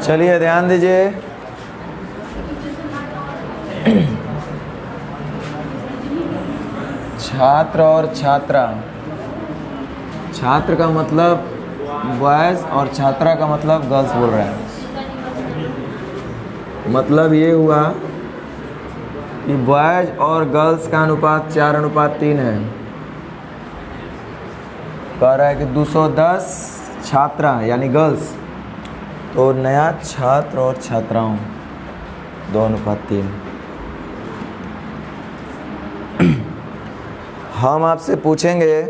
चलिए ध्यान दीजिए। छात्र और छात्रा। छात्र का मतलब बॉयज़ और छात्रा का मतलब गर्ल्स बोल रहे हैं। मतलब ये हुआ कि बॉयज़ और गर्ल्स का अनुपात 4:3 है। कह रहा है कि 210 छात्रा यानी गर्ल्स, तो नया छात्र और छात्राओं 2:3। हम आपसे पूछेंगे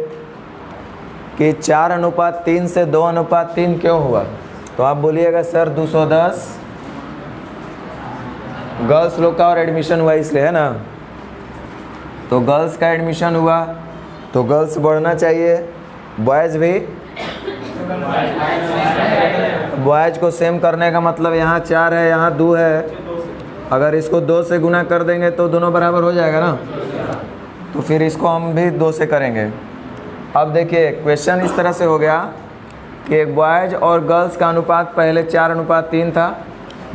कि 4:3 से 2:3 क्यों हुआ, तो आप बोलिएगा सर 210 गर्ल्स लोग का और एडमिशन हुआ इसलिए, है ना। तो गर्ल्स का एडमिशन हुआ तो गर्ल्स बढ़ना चाहिए, बॉयज़ भी। बॉयज़ को सेम करने का मतलब यहाँ 4 है, यहाँ 2 है। अगर इसको 2 से गुना कर देंगे तो दोनों बराबर हो जाएगा ना। तो फिर इसको हम भी 2 से करेंगे। अब देखिए क्वेश्चन इस तरह से हो गया कि एक बॉयज़ और गर्ल्स का अनुपात पहले 4:3 था।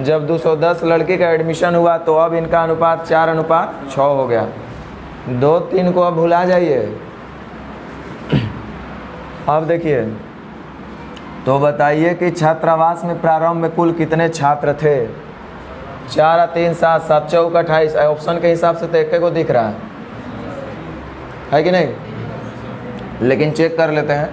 जब 210 लड़की का एडमिशन हुआ तो अब इनका अनुपात 4:6 हो गया। 2-3 को अब भुला जाइए। अब देखिए, तो बताइए कि छात्रावास में प्रारंभ में कुल कितने छात्र थे। 4 3 7 7 4 28। ऑप्शन के हिसाब से तो एक को दिख रहा है कि नहीं, लेकिन चेक कर लेते हैं।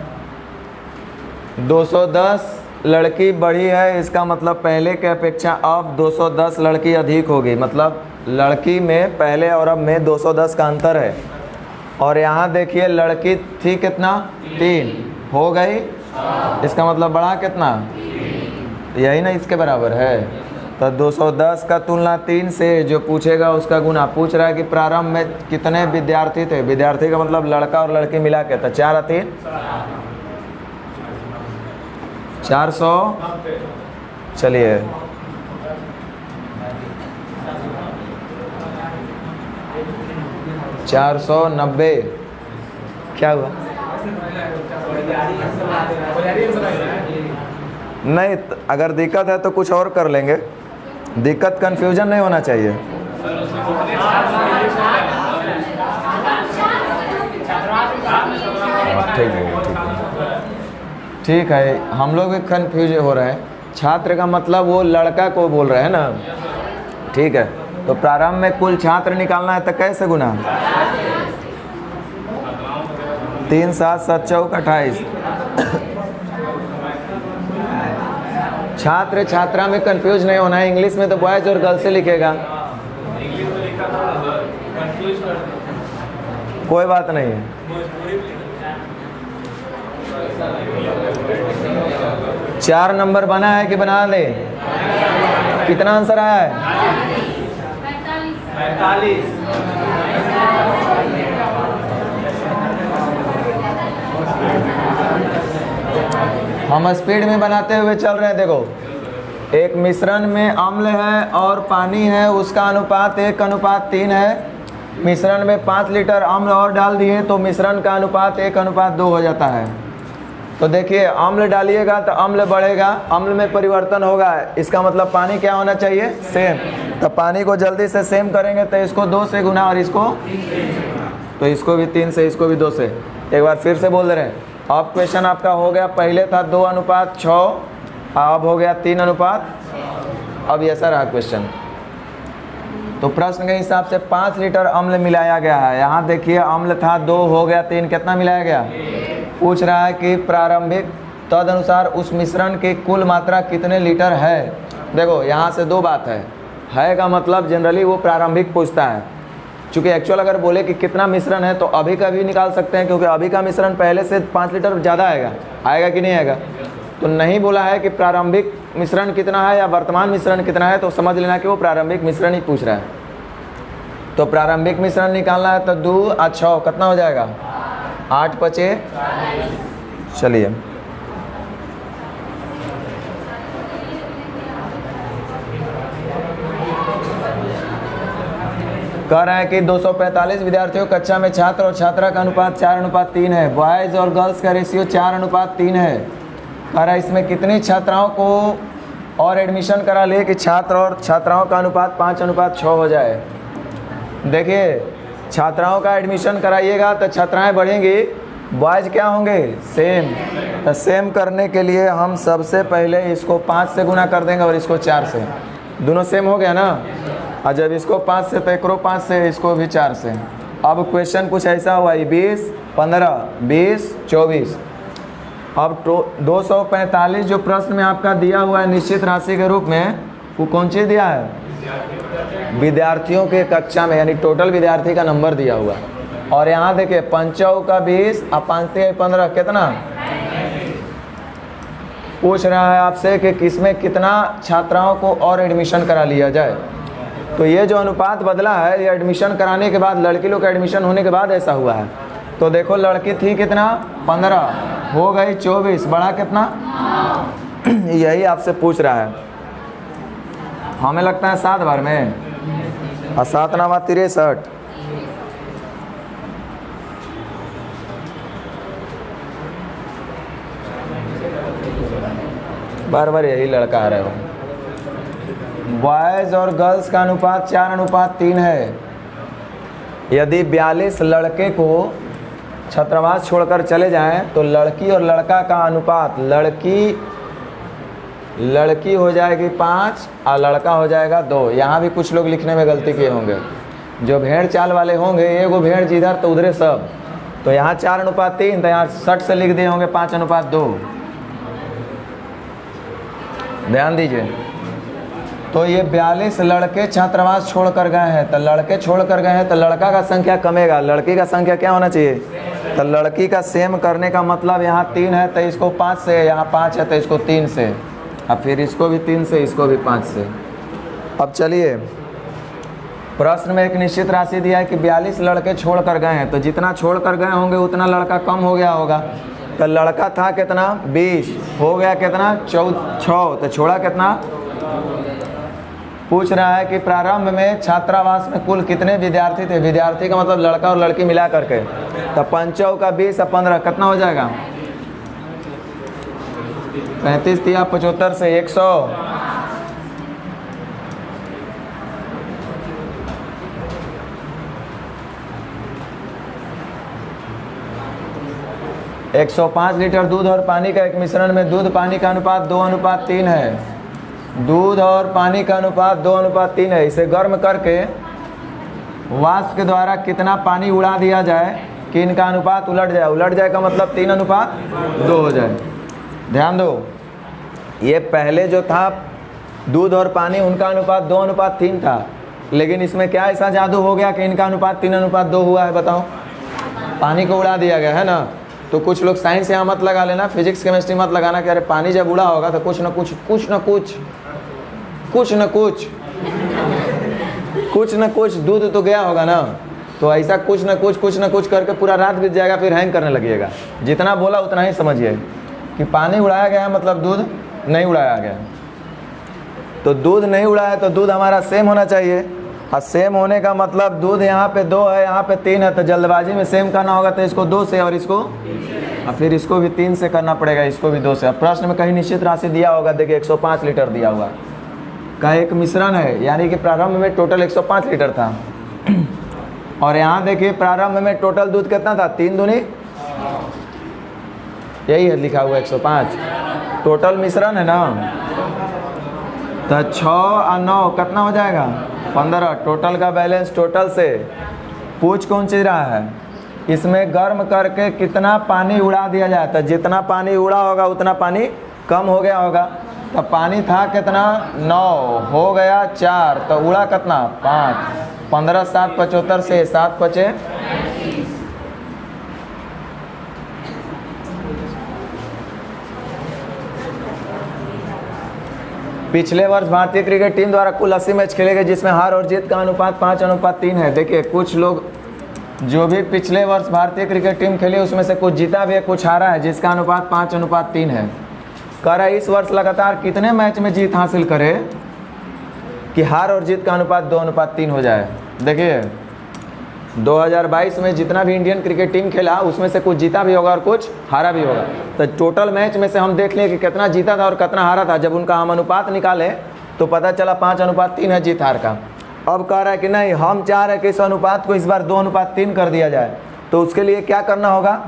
210 लड़की बढ़ी है, इसका मतलब पहले के अपेक्षा अब 210 लड़की अधिक होगी। मतलब लड़की में पहले और अब में 210 का अंतर है। और यहाँ देखिए लड़की थी कितना, 3 हो गई, इसका मतलब बढ़ा कितना, यही ना इसके बराबर है। तो 210 का तुलना 3 से जो पूछेगा उसका गुना। पूछ रहा है कि प्रारंभ में कितने विद्यार्थी थे। विद्यार्थी का मतलब लड़का और लड़की मिला के था। 4 3 400। चलिए $490। क्या हुआ? नहीं, अगर दिक्कत है तो कुछ और कर लेंगे। दिक्कत कंफ्यूजन नहीं होना चाहिए। ठीक है, हम लोग भी कंफ्यूज हो रहे हैं। छात्र का मतलब वो लड़का को बोल रहे हैं ना। ठीक है, तो प्रारंभ में कुल छात्र निकालना है तो कैसे गुना। 3 7 7 4 28। छात्र छात्रा में कंफ्यूज नहीं होना है। इंग्लिश में तो बॉयज और गर्ल्स से लिखेगा, कोई बात नहीं है। चार नंबर बना है कि बना ले? कितना आंसर आया है? 45। हम स्पीड में बनाते हुए चल रहे हैं। देखो, एक मिश्रण में अम्ल है और पानी है, उसका अनुपात 1:3 है। मिश्रण में 5 लीटर अम्ल और डाल दिए तो मिश्रण का अनुपात 1:2 हो जाता है। तो देखिए, अम्ल डालिएगा तो अम्ल बढ़ेगा, अम्ल में परिवर्तन होगा। इसका मतलब पानी क्या होना चाहिए, सेम। तो पानी को जल्दी से सेम करेंगे तो इसको 2 से गुना और इसको, तो इसको भी 3 से, इसको भी 2 से। एक बार फिर से बोल रहे हैं। अब क्वेश्चन आपका हो गया, पहले था 2:6, अब हो गया 3:। अब ऐसा रहा क्वेश्चन। तो प्रश्न के हिसाब से 5 लीटर अम्ल मिलाया गया है। यहाँ देखिए अम्ल था 2, हो गया 3, कितना मिलाया गया। पूछ रहा है कि प्रारंभिक तदनुसार उस मिश्रण की कुल मात्रा कितने लीटर है। देखो यहाँ से 2 बात है का मतलब जनरली वो प्रारंभिक पूछता है। चूँकि एक्चुअल अगर बोले कि कितना मिश्रण है तो अभी का भी निकाल सकते हैं, क्योंकि अभी का मिश्रण पहले से 5 लीटर ज़्यादा आएगा कि नहीं आएगा। तो नहीं बोला है कि प्रारंभिक मिश्रण कितना है या वर्तमान मिश्रण कितना है, तो समझ लेना कि वो प्रारंभिक मिश्रण ही पूछ रहा है। तो प्रारंभिक मिश्रण निकालना है तो 2 और 6 कितना हो जाएगा, 8 5 चलिए कह रहा है कि 245 विद्यार्थियों कक्षा में छात्र और छात्रा का अनुपात 4:3 है। बॉयज़ और गर्ल्स का रेशियो 4:3 है। कह रहा है इसमें कितनी छात्राओं को और एडमिशन करा लिए कि छात्र और छात्राओं का अनुपात 5:6 हो जाए। देखिए छात्राओं का एडमिशन कराइएगा तो छात्राएं बढ़ेंगी, बॉयज़ क्या होंगे सेम। तो सेम करने के लिए हम सबसे पहले इसको 5 से गुना कर देंगे और इसको 4 से, दोनों सेम हो गया ना। और जब इसको 5 से तो एकरो 5 से, इसको भी 4 से। अब क्वेश्चन कुछ ऐसा हुआ 20, 15, 20, 24। अब 245 जो प्रश्न में आपका दिया हुआ है निश्चित राशि के रूप में, वो कौन चीज़ दिया है? विद्यार्थियों के कक्षा में, यानी टोटल विद्यार्थी का नंबर दिया हुआ। और यहाँ देखिए 5 का 20 और 5 15 कितना पूछ रहा है आपसे कि किसमें कितना छात्राओं को और एडमिशन करा लिया जाए। तो ये जो अनुपात बदला है ये एडमिशन कराने के बाद, लड़की लोग का एडमिशन होने के बाद ऐसा हुआ है। तो देखो लड़की थी कितना 15, हो गई 24, बढ़ा कितना यही आपसे पूछ रहा है। हमें लगता है 7 बार में, और 7 नामा 63। बार बार यही लड़का आ रहे हो। बॉयज़ और गर्ल्स का अनुपात 4:3 है। यदि 42 लड़के को छात्रावास छोड़कर चले जाएं तो लड़की और लड़का का अनुपात, लड़की हो जाएगी 5 और लड़का हो जाएगा 2। यहाँ भी कुछ लोग लिखने में गलती किए होंगे, जो भेड़ चाल वाले होंगे, एगो भेड़ जिधर तो उधरे सब। तो यहाँ 4:3, तो यहाँ 60 से लिख दिए होंगे 5:2। ध्यान दीजिए। तो ये 42 लड़के छात्रावास छोड़ कर गए हैं, तो लड़के छोड़ कर गए हैं तो लड़का का संख्या कमेगा, लड़की का संख्या क्या होना चाहिए? तो लड़की का सेम करने का मतलब यहाँ 3 है तो इसको 5 से, यहाँ 5 है तो इसको 3 से, अब फिर इसको भी 3 से, इसको भी 5 से। अब चलिए प्रश्न में एक निश्चित राशि दिया है कि 42 लड़के छोड़ कर गए हैं, तो जितना छोड़ कर गए होंगे उतना लड़का कम हो गया होगा। तो लड़का था कितना 20, हो गया कितना 6, तो छोड़ा कितना। पूछ रहा है कि प्रारंभ में छात्रावास में कुल कितने विद्यार्थी थे? विद्यार्थी का मतलब लड़का और लड़की मिला करके। तो 5 का 20 और 15 कितना हो जाएगा? 35 या 75 से 100। एक 105 लीटर दूध और पानी का एक मिश्रण में दूध पानी का अनुपात 2:3 है। दूध और पानी का अनुपात 2:3 है। इसे गर्म करके वाष्प के द्वारा कितना पानी उड़ा दिया जाए कि इनका अनुपात उलट जाए? उलट जाए का मतलब 3:2 हो जाए। ध्यान दो, ये पहले जो था दूध और पानी, उनका अनुपात 2:3 था, लेकिन इसमें क्या ऐसा जादू हो गया कि इनका अनुपात 3:2 हुआ है? बताओ, पानी को उड़ा दिया गया है ना। तो कुछ लोग साइंस यहाँ मत लगा लेना, फिजिक्स केमिस्ट्री मत लगाना कि अरे पानी जब उड़ा होगा तो कुछ न कुछ दूध तो गया होगा ना। तो ऐसा कुछ न कुछ करके पूरा रात बीत जाएगा, फिर हैंग करने लगिएगा। जितना बोला उतना ही समझिए कि पानी उड़ाया गया है मतलब दूध नहीं उड़ाया गया। तो दूध नहीं उड़ा है तो दूध हमारा सेम होना चाहिए, और सेम होने का मतलब दूध यहाँ पे 2 है, यहाँ पे 3 है, तो जल्दबाजी में सेम करना होगा तो इसको 2 से और इसको, और फिर इसको भी 3 से करना पड़ेगा, इसको भी 2 से। अब प्रश्न में कहीं निश्चित राशि दिया होगा, देखिए 105 लीटर दिया हुआ का एक मिश्रण है, यानी कि प्रारंभ में टोटल 105 लीटर था। और यहाँ देखिए प्रारंभ में टोटल दूध कितना था? 3 दूनी, यही है लिखा हुआ 105 टोटल मिश्रण है ना। तो 6 और 9 कितना हो जाएगा? 15। टोटल का बैलेंस टोटल से पूछ कौन चीज रहा है? इसमें गर्म करके कितना पानी उड़ा दिया जाए, तो जितना पानी उड़ा होगा उतना पानी कम हो गया होगा। तो पानी था कितना 9, हो गया 4, तो उड़ा कितना 5। 15 7 75 से 7 5 पिछले वर्ष भारतीय क्रिकेट टीम द्वारा कुल 80 मैच खेले गए, जिसमें हार और जीत का अनुपात 5:3 है। देखिए कुछ लोग जो भी पिछले वर्ष भारतीय क्रिकेट टीम खेली उसमें से कुछ जीता भी है, कुछ हारा है, जिसका अनुपात 5:3 है। कह रहा है इस वर्ष लगातार कितने मैच में जीत हासिल करे कि हार और जीत का अनुपात 2:3 हो जाए। देखिए 2022 में जितना भी इंडियन क्रिकेट टीम खेला उसमें से कुछ जीता भी होगा और कुछ हारा भी होगा। तो टोटल मैच में से हम देख लें कि कितना जीता था और कितना हारा था। जब उनका हम अनुपात निकालें तो पता चला 5:3 है जीत हार का। अब कह रहा है कि नहीं, हम चाह रहे हैं कि इस अनुपात को इस बार 2:3 कर दिया जाए। तो उसके लिए क्या करना होगा,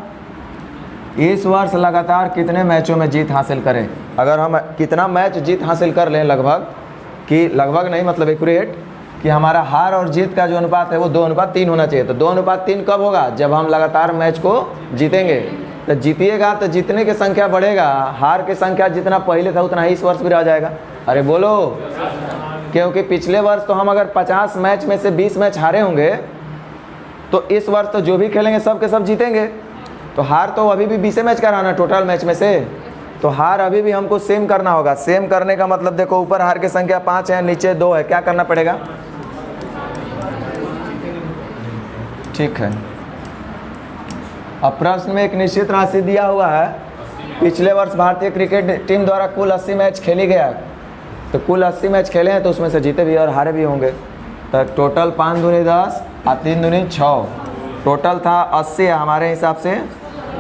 इस वर्ष लगातार कितने मैचों में जीत हासिल करें। अगर हम कितना मैच जीत हासिल कर लें, लगभग नहीं मतलब एक्यूरेट, कि हमारा हार और जीत का जो अनुपात है वो 2:3 होना चाहिए। तो 2:3 कब होगा, जब हम लगातार मैच को जीतेंगे। तो जीतिएगा तो जीतने की संख्या बढ़ेगा, हार की संख्या जितना पहले था उतना ही इस वर्ष भी रह जाएगा। अरे बोलो, क्योंकि पिछले वर्ष तो हम अगर 50 मैच में से 20 मैच हारे होंगे, तो इस वर्ष तो जो भी खेलेंगे सब के सब जीतेंगे। तो हार तो अभी भी 20 मैच का रहना टोटल मैच में से, तो हार अभी भी हमको सेम करना होगा। सेम करने का मतलब देखो, ऊपर हार की संख्या 5 है, नीचे 2 है, क्या करना पड़ेगा, ठीक है। अब प्रश्न में एक निश्चित राशि दिया हुआ है। पिछले वर्ष भारतीय क्रिकेट टीम द्वारा कुल 80 मैच खेली गया, तो कुल 80 मैच खेले हैं तो उसमें से जीते भी और हारे भी होंगे। तो टोटल 5 दूनी 10 और 3 दूनी 6, टोटल था 80 है हमारे हिसाब से।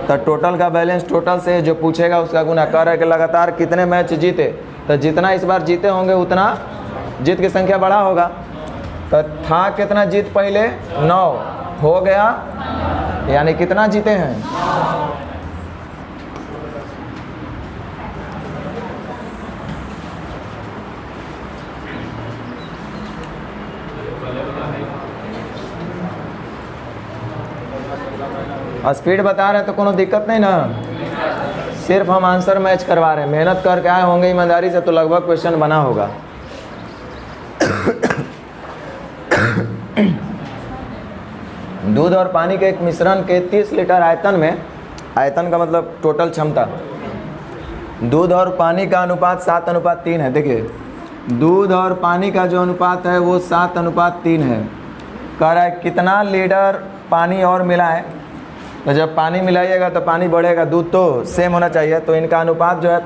तो टोटल का बैलेंस टोटल से जो पूछेगा उसका गुना कर है कि लगातार कितने मैच जीते। तो जितना इस बार जीते होंगे उतना जीत की संख्या बढ़ा होगा। तो था कितना जीत पहले, 9 हो गया, यानी कितना जीते हैं, स्पीड बता रहे हैं तो कोनो दिक्कत नहीं ना। सिर्फ हम आंसर मैच करवा रहे हैं, मेहनत करके आए होंगे ईमानदारी से तो लगभग क्वेश्चन बना होगा। दूध और पानी के एक मिश्रण के 30 लीटर आयतन में, आयतन का मतलब टोटल क्षमता, दूध और पानी का अनुपात 7:3 है। देखिए दूध और पानी का जो अनुपात है वो 7:3 है। कह रहा है कितना लीटर पानी और मिलाएं। तो जब पानी मिलाइएगा तो पानी बढ़ेगा, दूध तो सेम होना चाहिए। तो इनका अनुपात जो है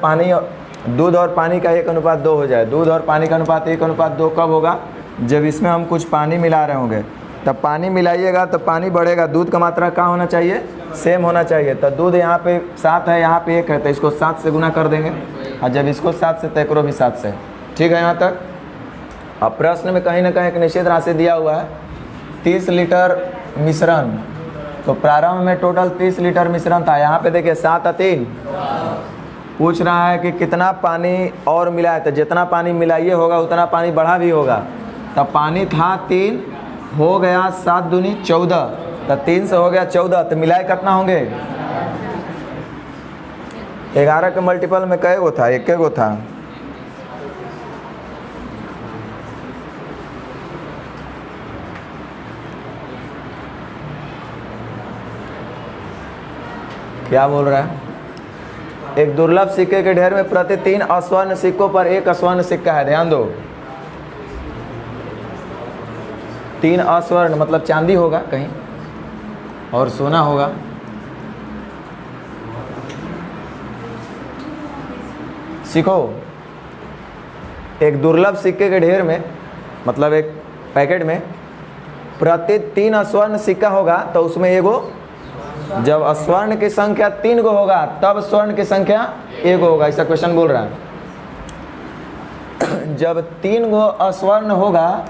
दूध और पानी का 1:2 हो जाए। दूध और पानी का अनुपात 1:2 कब होगा, जब इसमें हम कुछ पानी मिला रहे होंगे। तब पानी मिलाइएगा तो पानी बढ़ेगा, दूध का मात्रा क्या होना चाहिए, सेम होना चाहिए। तो दूध यहाँ पे 7 है, यहाँ पे 1 है, तो इसको 7 से गुना कर देंगे। और जब इसको 7 से, तो एकरो भी 7 से। ठीक है यहाँ तक। अब प्रश्न में कहीं ना कहीं एक निश्चित राशि दिया हुआ है, 30 लीटर मिश्रण। तो प्रारंभ में टोटल 30 लीटर मिश्रण था। यहाँ पे देखिए 7 और 3 पूछ रहा है कि कितना पानी और मिला है। तो जितना पानी मिलाइए होगा उतना पानी बढ़ा भी होगा। तब पानी था 3, हो गया 7 दूनी 14, तो 3 से हो गया 14। तो मिलाए कितना होंगे, 11 के मल्टीपल में कै गो था, 1 गो था। क्या बोल रहा है, एक दुर्लभ सिक्के के ढेर में प्रति 3 अस्वर्ण सिक्कों पर 1 अस्वर्ण सिक्का है। ध्यान दो, 3 अस्वर्ण मतलब चांदी होगा कहीं और सोना होगा। सीखो, एक दुर्लभ सिक्के के ढेर में मतलब एक पैकेट में प्रति 3 अस्वर्ण सिक्का होगा, तो उसमें एगो, जब स्वर्ण की संख्या 3 गो होगा तब स्वर्ण की संख्या 1 होगा। ऐसा क्वेश्चन बोल रहा है। जब 3 गो अस्वर्ण होगा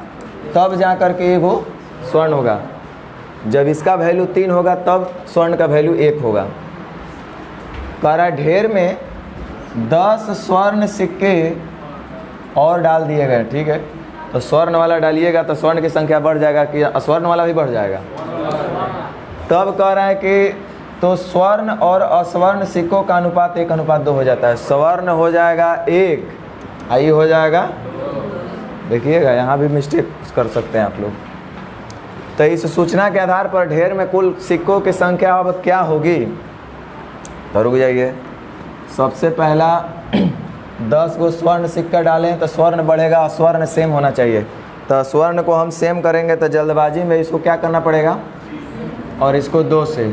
तब जा कर के 1 गो स्वर्ण होगा। जब इसका वैल्यू 3 होगा तब स्वर्ण का वैल्यू 1 होगा। कह रहा ढेर में 10 स्वर्ण सिक्के और डाल दिए गए। ठीक है, तो स्वर्ण वाला डालिएगा तो स्वर्ण की संख्या बढ़ जाएगा कि अस्वर्ण वाला भी बढ़ जाएगा। तब कह रहा है कि तो स्वर्ण और अस्वर्ण सिक्कों का अनुपात 1:2 हो जाता है। स्वर्ण हो जाएगा 1, आई हो जाएगा, देखिएगा यहाँ भी मिस्टेक कर सकते हैं आप लोग। तो इस सूचना के आधार पर ढेर में कुल सिक्कों की संख्या अब क्या होगी, तो रुक जाइए। सबसे पहला 10 गो स्वर्ण सिक्का डालें तो स्वर्ण बढ़ेगा, स्वर्ण सेम होना चाहिए। तो स्वर्ण को हम सेम करेंगे तो जल्दबाजी में इसको क्या करना पड़ेगा, और इसको 2 से,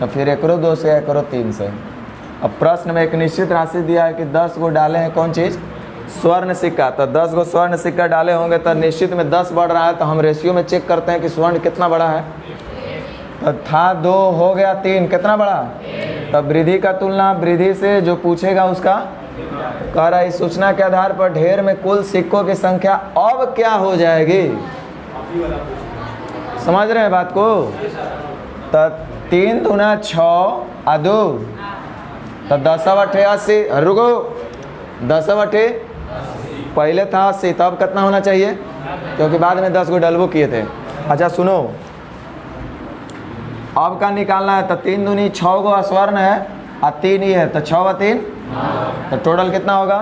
तो फिर एकरो 2 से, एकरो 3 से। अब प्रश्न में एक निश्चित राशि दिया है कि 10 गो डाले हैं कौन चीज़, स्वर्ण सिक्का, तो 10 गो स्वर्ण सिक्का डाले होंगे तो निश्चित में 10 बढ़ रहा है, तो हम रेशियो में चेक करते हैं कि स्वर्ण कितना बड़ा है। तो था 2 हो गया 3, कितना बड़ा? तब वृद्धि का तुलना वृद्धि से जो पूछेगा उसका कह रहा है इस सूचना के आधार पर ढेर में कुल सिक्कों की संख्या अब क्या हो जाएगी। समझ रहे हैं बात को? तो 3 दूना 6 आ 2, तो 10 80, रुको 10 पहले था 80, तब कितना होना चाहिए? क्योंकि बाद में 10 गो डलवो किए थे। अच्छा सुनो, अब का निकालना है, तो 3 दूनी 6 गो स्वर्ण है और 3 ही है, तो 6 व 3, तो टोटल कितना होगा?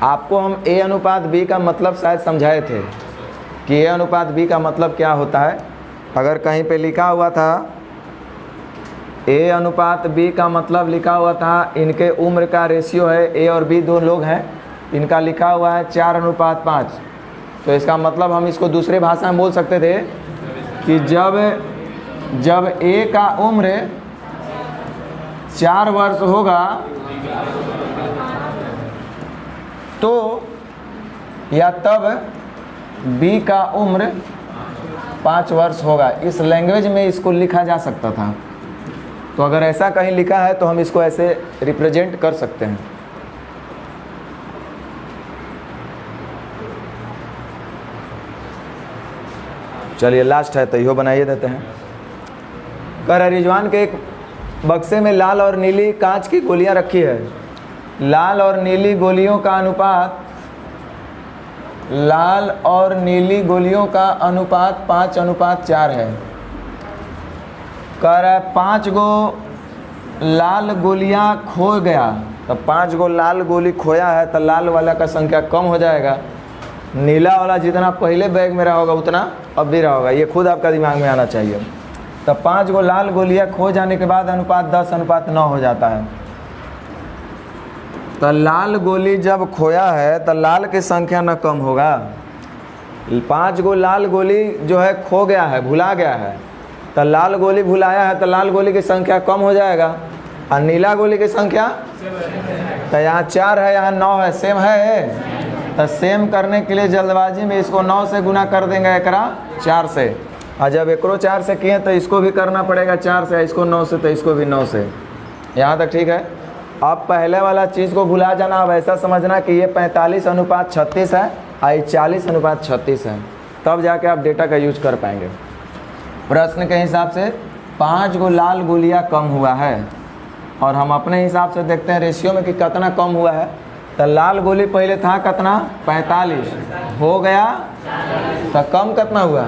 आपको हम A अनुपात B का मतलब शायद समझाए थे कि A अनुपात B का मतलब क्या होता है। अगर कहीं पे लिखा हुआ था A अनुपात B का मतलब लिखा हुआ था इनके उम्र का रेशियो है, A और B 2 लोग हैं, इनका लिखा हुआ है 4:5, तो इसका मतलब हम इसको दूसरे भाषा में बोल सकते थे कि जब A का उम्र 4 वर्ष होगा तो या तब B का उम्र 5 वर्ष होगा। इस लैंग्वेज में इसको लिखा जा सकता था। तो अगर ऐसा कहीं लिखा है तो हम इसको ऐसे रिप्रेजेंट कर सकते हैं। चलिए लास्ट है तो इहो बनाइए देते हैं। कर रिजवान के एक बक्से में लाल और नीली कांच की गोलियां रखी है। लाल और नीली गोलियों का अनुपात 5:4 है। कह रहा है 5 गो लाल गोलियां खो गया, तो 5 गो लाल गोली खोया है तो लाल वाला का संख्या कम हो जाएगा। नीला वाला जितना पहले बैग में रहा होगा उतना अब भी रहा होगा, ये खुद आपका दिमाग में आना चाहिए। तो 5 गो लाल गोलियां खो जाने के बाद अनुपात 10:9 हो जाता है। तो लाल गोली जब खोया है तो लाल की संख्या न कम होगा। 5 गो लाल गोली जो है खो गया है, भुला गया है, तो लाल गोली भुलाया है तो लाल गोली की संख्या कम हो जाएगा। और नीला गोली की संख्या तो यहाँ 4 है, यहाँ 9 है, सेम है। तो सेम करने के लिए जल्दबाजी में इसको 9 से गुना कर देंगे, एकरा 4 से। और जब एकरो 4 से किए तो इसको भी करना पड़ेगा 4 से, इसको 9 से, तो इसको भी 9 से। यहाँ तक ठीक है। अब पहले वाला चीज़ को भुला जाना, अब ऐसा समझना कि ये 45:36 है और ये 40:36 है, तब जाके आप डेटा का यूज कर पाएंगे। प्रश्न के हिसाब से 5 गो लाल गोलियां कम हुआ है और हम अपने हिसाब से देखते हैं रेशियो में कि कितना कम हुआ है। तो लाल गोली पहले था कितना 45 हो गया, तो कम कितना हुआ?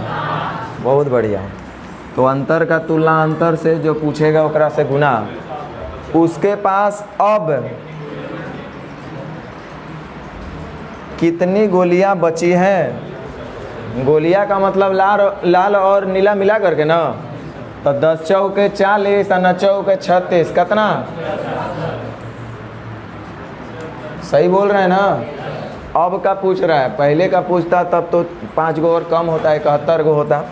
बहुत बढ़िया। तो अंतर का तुलना अंतर से जो पूछेगा ओकरा से गुना। उसके पास अब कितनी गोलियां बची हैं? गोलियां का मतलब लाल और नीला मिला करके ना, तो 10 चौके 40 और 9 चौके 36, कितना? सही बोल रहे हैं ना? अब का पूछ रहा है, पहले का पूछता तब तो 5 गो और कम होता, 71 गो होता।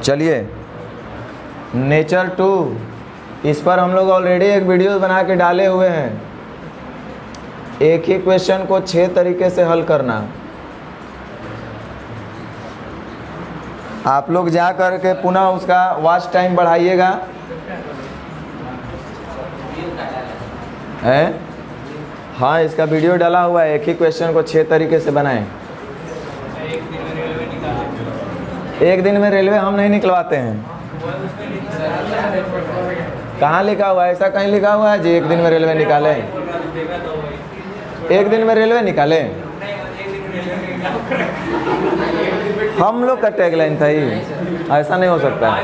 चलिए नेचर 2, इस पर हम लोग ऑलरेडी एक वीडियो बना के डाले हुए हैं। एक ही क्वेश्चन को 6 तरीके से हल करना। आप लोग जा कर के पुनः उसका वॉच टाइम बढ़ाइएगा। है हाँ, इसका वीडियो डाला हुआ है। एक ही क्वेश्चन को 6 तरीके से बनाएं। एक दिन में रेलवे हम नहीं निकलवाते हैं। कहाँ लिखा हुआ है? ऐसा कहीं लिखा हुआ है जी एक दिन में रेलवे निकाले? एक दिन में रेलवे निकाले? हम लोग का टैगलाइन था ये, ऐसा नहीं हो सकता है।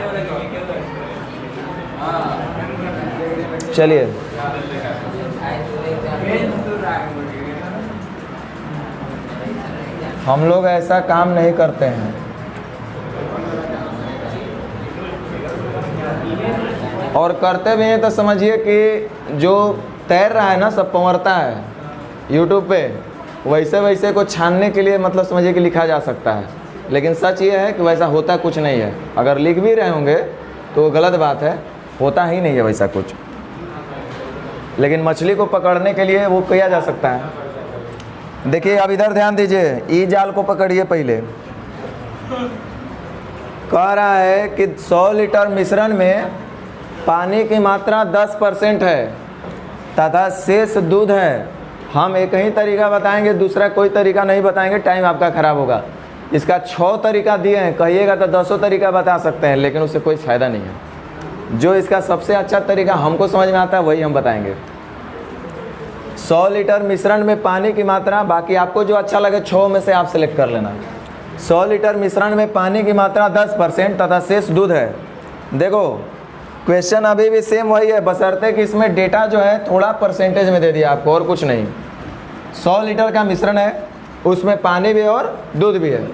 चलिए हम लोग ऐसा काम नहीं करते हैं। और करते भी हैं तो समझिए कि जो तैर रहा है ना सब पंवरता है। यूट्यूब पे वैसे वैसे को छानने के लिए मतलब समझिए कि लिखा जा सकता है, लेकिन सच ये है कि वैसा होता कुछ नहीं है। अगर लिख भी रहे होंगे तो वो गलत बात है, होता ही नहीं है वैसा कुछ। लेकिन मछली को पकड़ने के लिए वो किया जा सकता है। देखिए अब इधर ध्यान दीजिए, ई जाल को पकड़िए। पहले कह रहा है कि 100 लीटर मिश्रण में पानी की मात्रा 10% है तथा शेष दूध है। हम एक ही तरीका बताएंगे, दूसरा कोई तरीका नहीं बताएंगे, टाइम आपका ख़राब होगा। इसका 6 तरीका दिए हैं, कहिएगा तो 10 तरीका बता सकते हैं, लेकिन उससे कोई फ़ायदा नहीं है। जो इसका सबसे अच्छा तरीका हमको समझ में आता है वही हम बताएंगे। 100 लीटर मिश्रण में पानी की मात्रा, बाकी आपको जो अच्छा लगे 6 में से आप सेलेक्ट कर लेना। 100 लीटर मिश्रण में पानी की मात्रा 10% तथा शेष दूध है। देखो क्वेश्चन अभी भी सेम वही है, बशर्ते कि इसमें डेटा जो है थोड़ा परसेंटेज में दे दिया आपको, और कुछ नहीं। 100 लीटर का मिश्रण है, उसमें पानी भी और दूध भी है।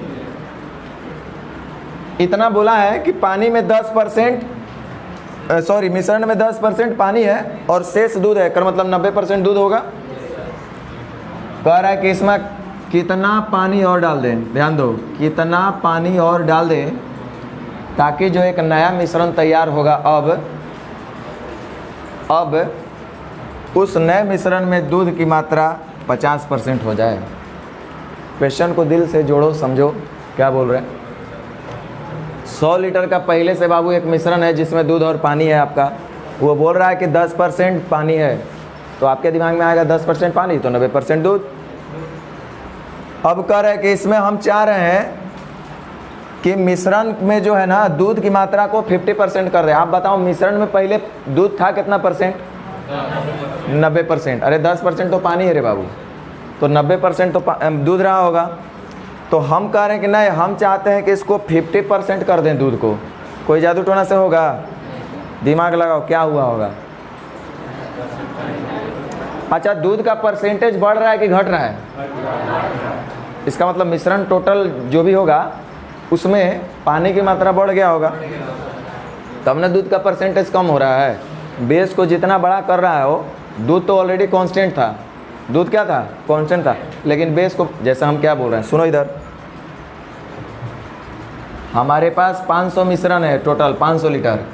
इतना बोला है कि पानी में 10% मिश्रण में 10% पानी है और शेष दूध है, कर मतलब 90% दूध होगा। कह रहा है कि इसमें कितना पानी और डाल दें, ध्यान दो, कितना पानी और डाल दें ताकि जो एक नया मिश्रण तैयार होगा अब उस नए मिश्रण में दूध की मात्रा 50% हो जाए। क्वेश्चन को दिल से जोड़ो, समझो क्या बोल रहे हैं। 100 लीटर का पहले से बाबू एक मिश्रण है जिसमें दूध और पानी है आपका, वो बोल रहा है कि 10% पानी है, तो आपके दिमाग में आएगा 10% पानी तो 90% दूध। अब कह रहे हैं कि इसमें हम चाह रहे हैं कि मिश्रण में जो है ना दूध की मात्रा को 50% कर दें। आप बताओ मिश्रण में पहले दूध था कितना परसेंट? 90%। अरे 10% तो पानी है रे बाबू, तो 90% तो दूध रहा होगा। तो हम कह रहे हैं कि नहीं, हम चाहते हैं कि इसको 50% कर दें दूध को। कोई जादू टोना से होगा? दिमाग लगाओ, क्या हुआ होगा? अच्छा, दूध का परसेंटेज बढ़ रहा है कि घट रहा है? इसका मतलब मिश्रण टोटल जो भी होगा उसमें पानी की मात्रा बढ़ गया होगा, तब ना दूध का परसेंटेज कम हो रहा है। बेस को जितना बड़ा कर रहा है वो, दूध तो ऑलरेडी कांस्टेंट था, दूध क्या था? कांस्टेंट था, लेकिन बेस को, जैसा हम क्या बोल रहे हैं सुनो इधर, हमारे पास 500 मिश्रण है टोटल, 500 लीटर,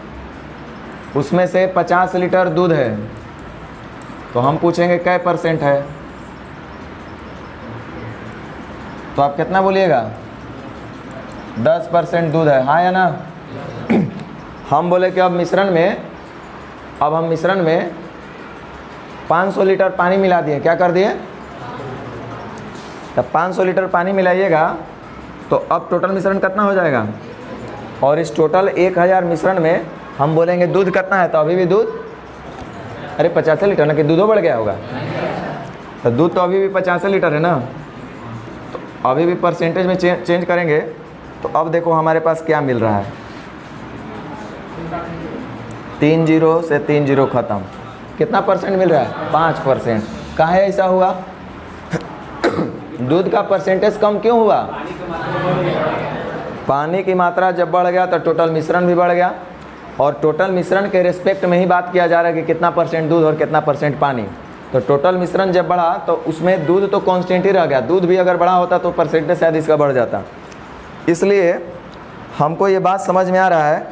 उसमें से 50 लीटर दूध है, तो हम पूछेंगे कै % है, तो आप कितना बोलिएगा? 10% दूध है, हाँ या ना? हम बोले कि अब हम मिश्रण में 500 लीटर पानी मिला दिए। क्या कर दिए? तब 500 लीटर पानी मिलाइएगा तो अब टोटल मिश्रण कितना हो जाएगा? और इस टोटल 1000 मिश्रण में हम बोलेंगे दूध कितना है, तो अभी भी दूध, अरे 50 लीटर ना, कि दूधो बढ़ गया होगा? तो दूध तो अभी भी 50 लीटर है ना, तो अभी भी परसेंटेज में चेंज करेंगे तो अब देखो हमारे पास क्या मिल रहा है। 3 0 से 3 0 ख़त्म। कितना परसेंट मिल रहा है? 5%। काहे ऐसा हुआ? दूध का परसेंटेज कम क्यों हुआ? पानी की मात्रा जब बढ़ गया तो टोटल मिश्रण भी बढ़ गया, और टोटल मिश्रण के रिस्पेक्ट में ही बात किया जा रहा है कि कितना % दूध और कितना % पानी। तो टोटल मिश्रण जब बढ़ा तो उसमें दूध तो कांस्टेंट ही रह गया, दूध भी अगर बढ़ा होता तो परसेंटेज शायद इसका बढ़ जाता। इसलिए हमको ये बात समझ में आ रहा है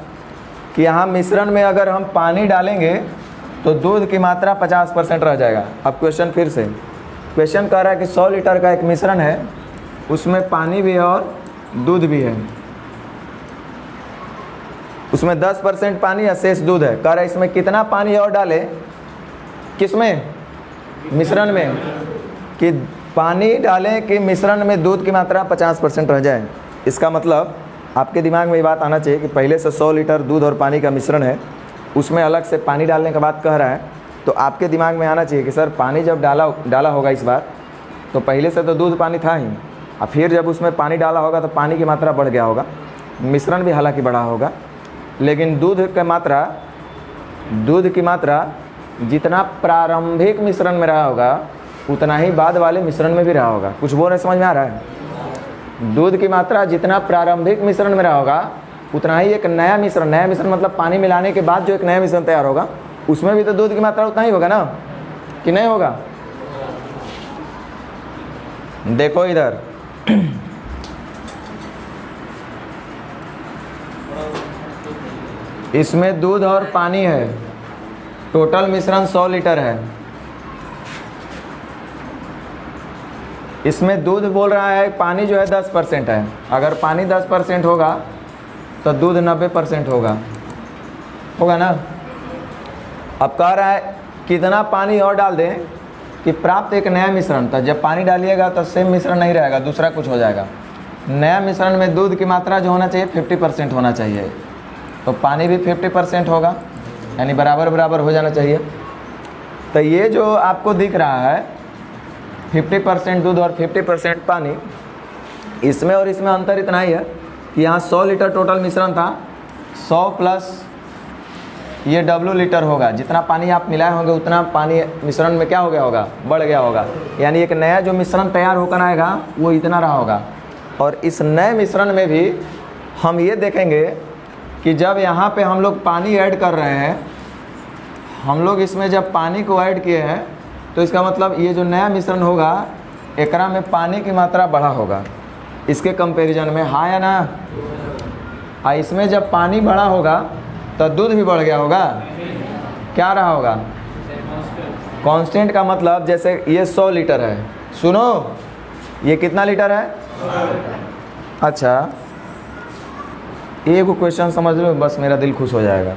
कि यहाँ मिश्रण में अगर हम पानी डालेंगे तो दूध की मात्रा 50% रह जाएगा। अब क्वेश्चन फिर से, क्वेश्चन कह रहा है कि 100 लीटर का एक मिश्रण है, उसमें पानी भी है और दूध भी है, उसमें 10% पानी या शेष दूध है। कह रहा है इसमें कितना पानी और डाले? किसमें? मिश्रण में। कि पानी डालें कि मिश्रण में दूध की मात्रा 50% रह जाए। इसका मतलब आपके दिमाग में ये बात आना चाहिए कि पहले से 100 लीटर दूध और पानी का मिश्रण है, उसमें अलग से पानी डालने का बात कह रहा है, तो आपके दिमाग में आना चाहिए कि सर पानी जब डाला होगा इस बार, तो पहले से तो दूध पानी था ही, और फिर जब उसमें पानी डाला होगा तो पानी की मात्रा बढ़ गया होगा, मिश्रण भी हालांकि बढ़ा होगा, लेकिन दूध की मात्रा जितना प्रारंभिक मिश्रण में रहा होगा उतना ही बाद वाले मिश्रण में भी रहा होगा। कुछ बोल रहे, समझ में आ रहा है? दूध की मात्रा जितना प्रारंभिक मिश्रण में रहा होगा उतना ही एक नया मिश्रण मतलब पानी मिलाने के बाद जो एक नया मिश्रण तैयार होगा उसमें भी तो दूध की मात्रा उतना ही होगा ना, कि नहीं होगा? देखो इधर इसमें दूध और पानी है, टोटल मिश्रण 100 लीटर है। इसमें दूध बोल रहा है, पानी जो है 10% है। अगर पानी 10% होगा तो दूध 90% होगा ना? अब कह रहा है कितना पानी और डाल दें कि प्राप्त एक नया मिश्रण। तो जब पानी डालिएगा तो सेम मिश्रण नहीं रहेगा, दूसरा कुछ हो जाएगा। नया मिश्रण में दूध की मात्रा जो होना चाहिए 50% होना चाहिए, तो पानी भी 50% होगा, यानी बराबर बराबर हो जाना चाहिए। तो ये जो आपको दिख रहा है 50% दूध और 50% पानी, इसमें और इसमें अंतर इतना ही है कि यहाँ 100 लीटर टोटल मिश्रण था, 100 प्लस ये W लीटर होगा। जितना पानी आप मिलाए होंगे उतना पानी मिश्रण में क्या हो गया होगा, बढ़ गया होगा। यानी एक नया जो मिश्रण तैयार होकर आएगा वो इतना रहा होगा। और इस नए मिश्रण में भी हम ये देखेंगे कि जब यहाँ पे हम लोग पानी ऐड कर रहे हैं, हम लोग इसमें जब पानी को ऐड किए हैं तो इसका मतलब ये जो नया मिश्रण होगा एकरा में पानी की मात्रा बढ़ा होगा इसके कंपैरिजन में, हाँ या ना? इसमें जब पानी बढ़ा होगा तो दूध भी बढ़ गया होगा। क्या रहा होगा? कांस्टेंट का मतलब जैसे ये 100 लीटर है, सुनो ये कितना लीटर है? अच्छा एक क्वेश्चन समझ लो बस, मेरा दिल खुश हो जाएगा।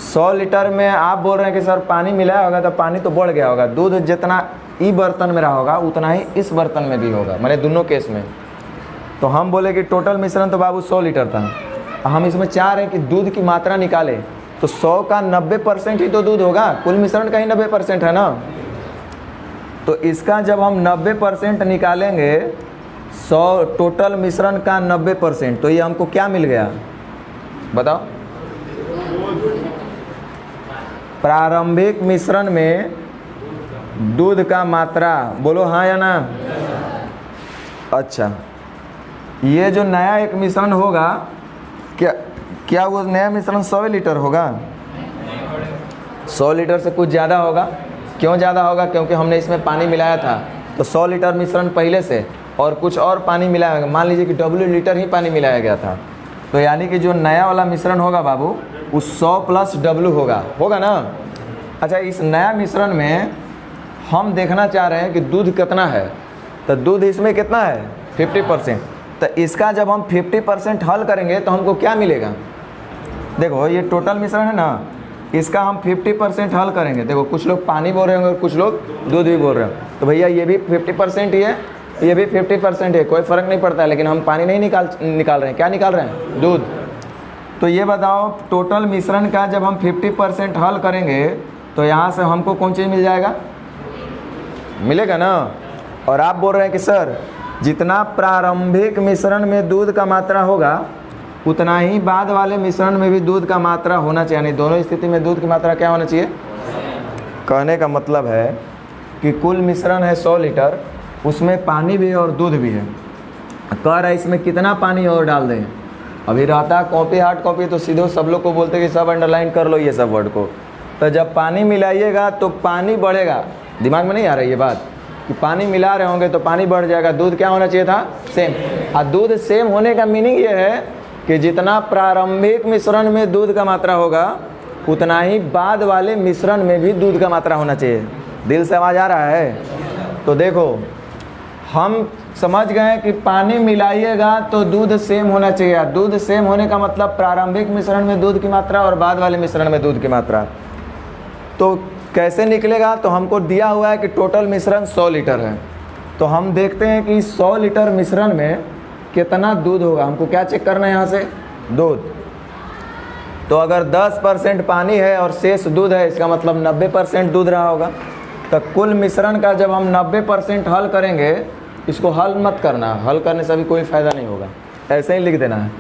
100 लीटर में आप बोल रहे हैं कि सर पानी मिलाया होगा तो पानी तो बढ़ गया होगा, दूध जितना ई बर्तन में रहा होगा उतना ही इस बर्तन में भी होगा, मैंने दोनों केस में। तो हम बोले कि टोटल मिश्रण तो बाबू 100 लीटर था, हम इसमें चाह रहे हैं कि दूध की मात्रा निकाले, तो 100 का 90% ही तो दूध होगा, कुल मिश्रण का ही 90% है ना। तो इसका जब हम 90% निकालेंगे, 100 टोटल मिश्रण का 90%, तो ये हमको क्या मिल गया बताओ? प्रारंभिक मिश्रण में दूध का मात्रा, बोलो हाँ या ना? अच्छा ये जो नया एक मिश्रण होगा, क्या वो नया मिश्रण 100 लीटर होगा? 100 लीटर से कुछ ज़्यादा होगा। क्यों ज़्यादा होगा? क्योंकि हमने इसमें पानी मिलाया था, तो 100 लीटर मिश्रण पहले से और कुछ और पानी मिलाया होगा। मान लीजिए कि W लीटर ही पानी मिलाया गया था, तो यानी कि जो नया वाला मिश्रण होगा बाबू वो 100 प्लस W होगा ना। अच्छा इस नया मिश्रण में हम देखना चाह रहे हैं कि दूध कितना है, तो दूध इसमें कितना है 50%। तो इसका जब हम 50% हल करेंगे तो हमको क्या मिलेगा? देखो ये टोटल मिश्रण है ना, इसका हम 50% हल करेंगे। देखो कुछ लोग पानी बोल रहे होंगे और कुछ लोग दूध भी बोल रहे हैं, तो भैया ये भी 50% ही है, ये भी 50% है, कोई फ़र्क नहीं पड़ता है। लेकिन हम पानी नहीं निकाल रहे हैं, क्या निकाल रहे हैं? दूध। तो ये बताओ टोटल मिश्रण का जब हम 50% हल करेंगे तो यहाँ से हमको कौन चीज़ मिल जाएगा? मिलेगा ना। और आप बोल रहे हैं कि सर जितना प्रारंभिक मिश्रण में दूध का मात्रा होगा उतना ही बाद वाले मिश्रण में भी दूध का मात्रा होना चाहिए, यानी दोनों स्थिति में दूध की मात्रा क्या होना चाहिए? कहने का मतलब है कि कुल मिश्रण है 100 लीटर, उसमें पानी भी है और दूध भी है। कह रहा है इसमें कितना पानी और डाल दें। अभी रहता कॉपी हार्ड कॉपी तो सीधे सब लोग को बोलते कि सब अंडरलाइन कर लो ये सब वर्ड को। तो जब पानी मिलाइएगा तो पानी बढ़ेगा, दिमाग में नहीं आ रही ये बात कि पानी मिला रहे होंगे तो पानी बढ़ जाएगा, दूध क्या होना चाहिए था? सेम। और दूध सेम होने का मीनिंग ये है कि जितना प्रारंभिक मिश्रण में दूध का मात्रा होगा उतना ही बाद वाले मिश्रण में भी दूध का मात्रा होना चाहिए। दिल से आवाज़ आ रहा है? तो देखो हम समझ गए कि पानी मिलाइएगा तो दूध सेम होना चाहिए। दूध सेम होने का मतलब प्रारंभिक मिश्रण में दूध की मात्रा और बाद वाले मिश्रण में दूध की मात्रा। तो कैसे निकलेगा? तो हमको दिया हुआ है कि टोटल मिश्रण 100 लीटर है, तो हम देखते हैं कि 100 लीटर मिश्रण में कितना दूध होगा। हमको क्या चेक करना है यहाँ से? दूध। तो अगर 10% पानी है और शेष दूध है, इसका मतलब 90% दूध रहा होगा। तो कुल मिश्रण का जब हम 90% हल करेंगे, इसको हल मत करना, हल करने से भी कोई फ़ायदा नहीं होगा, ऐसे ही लिख देना है।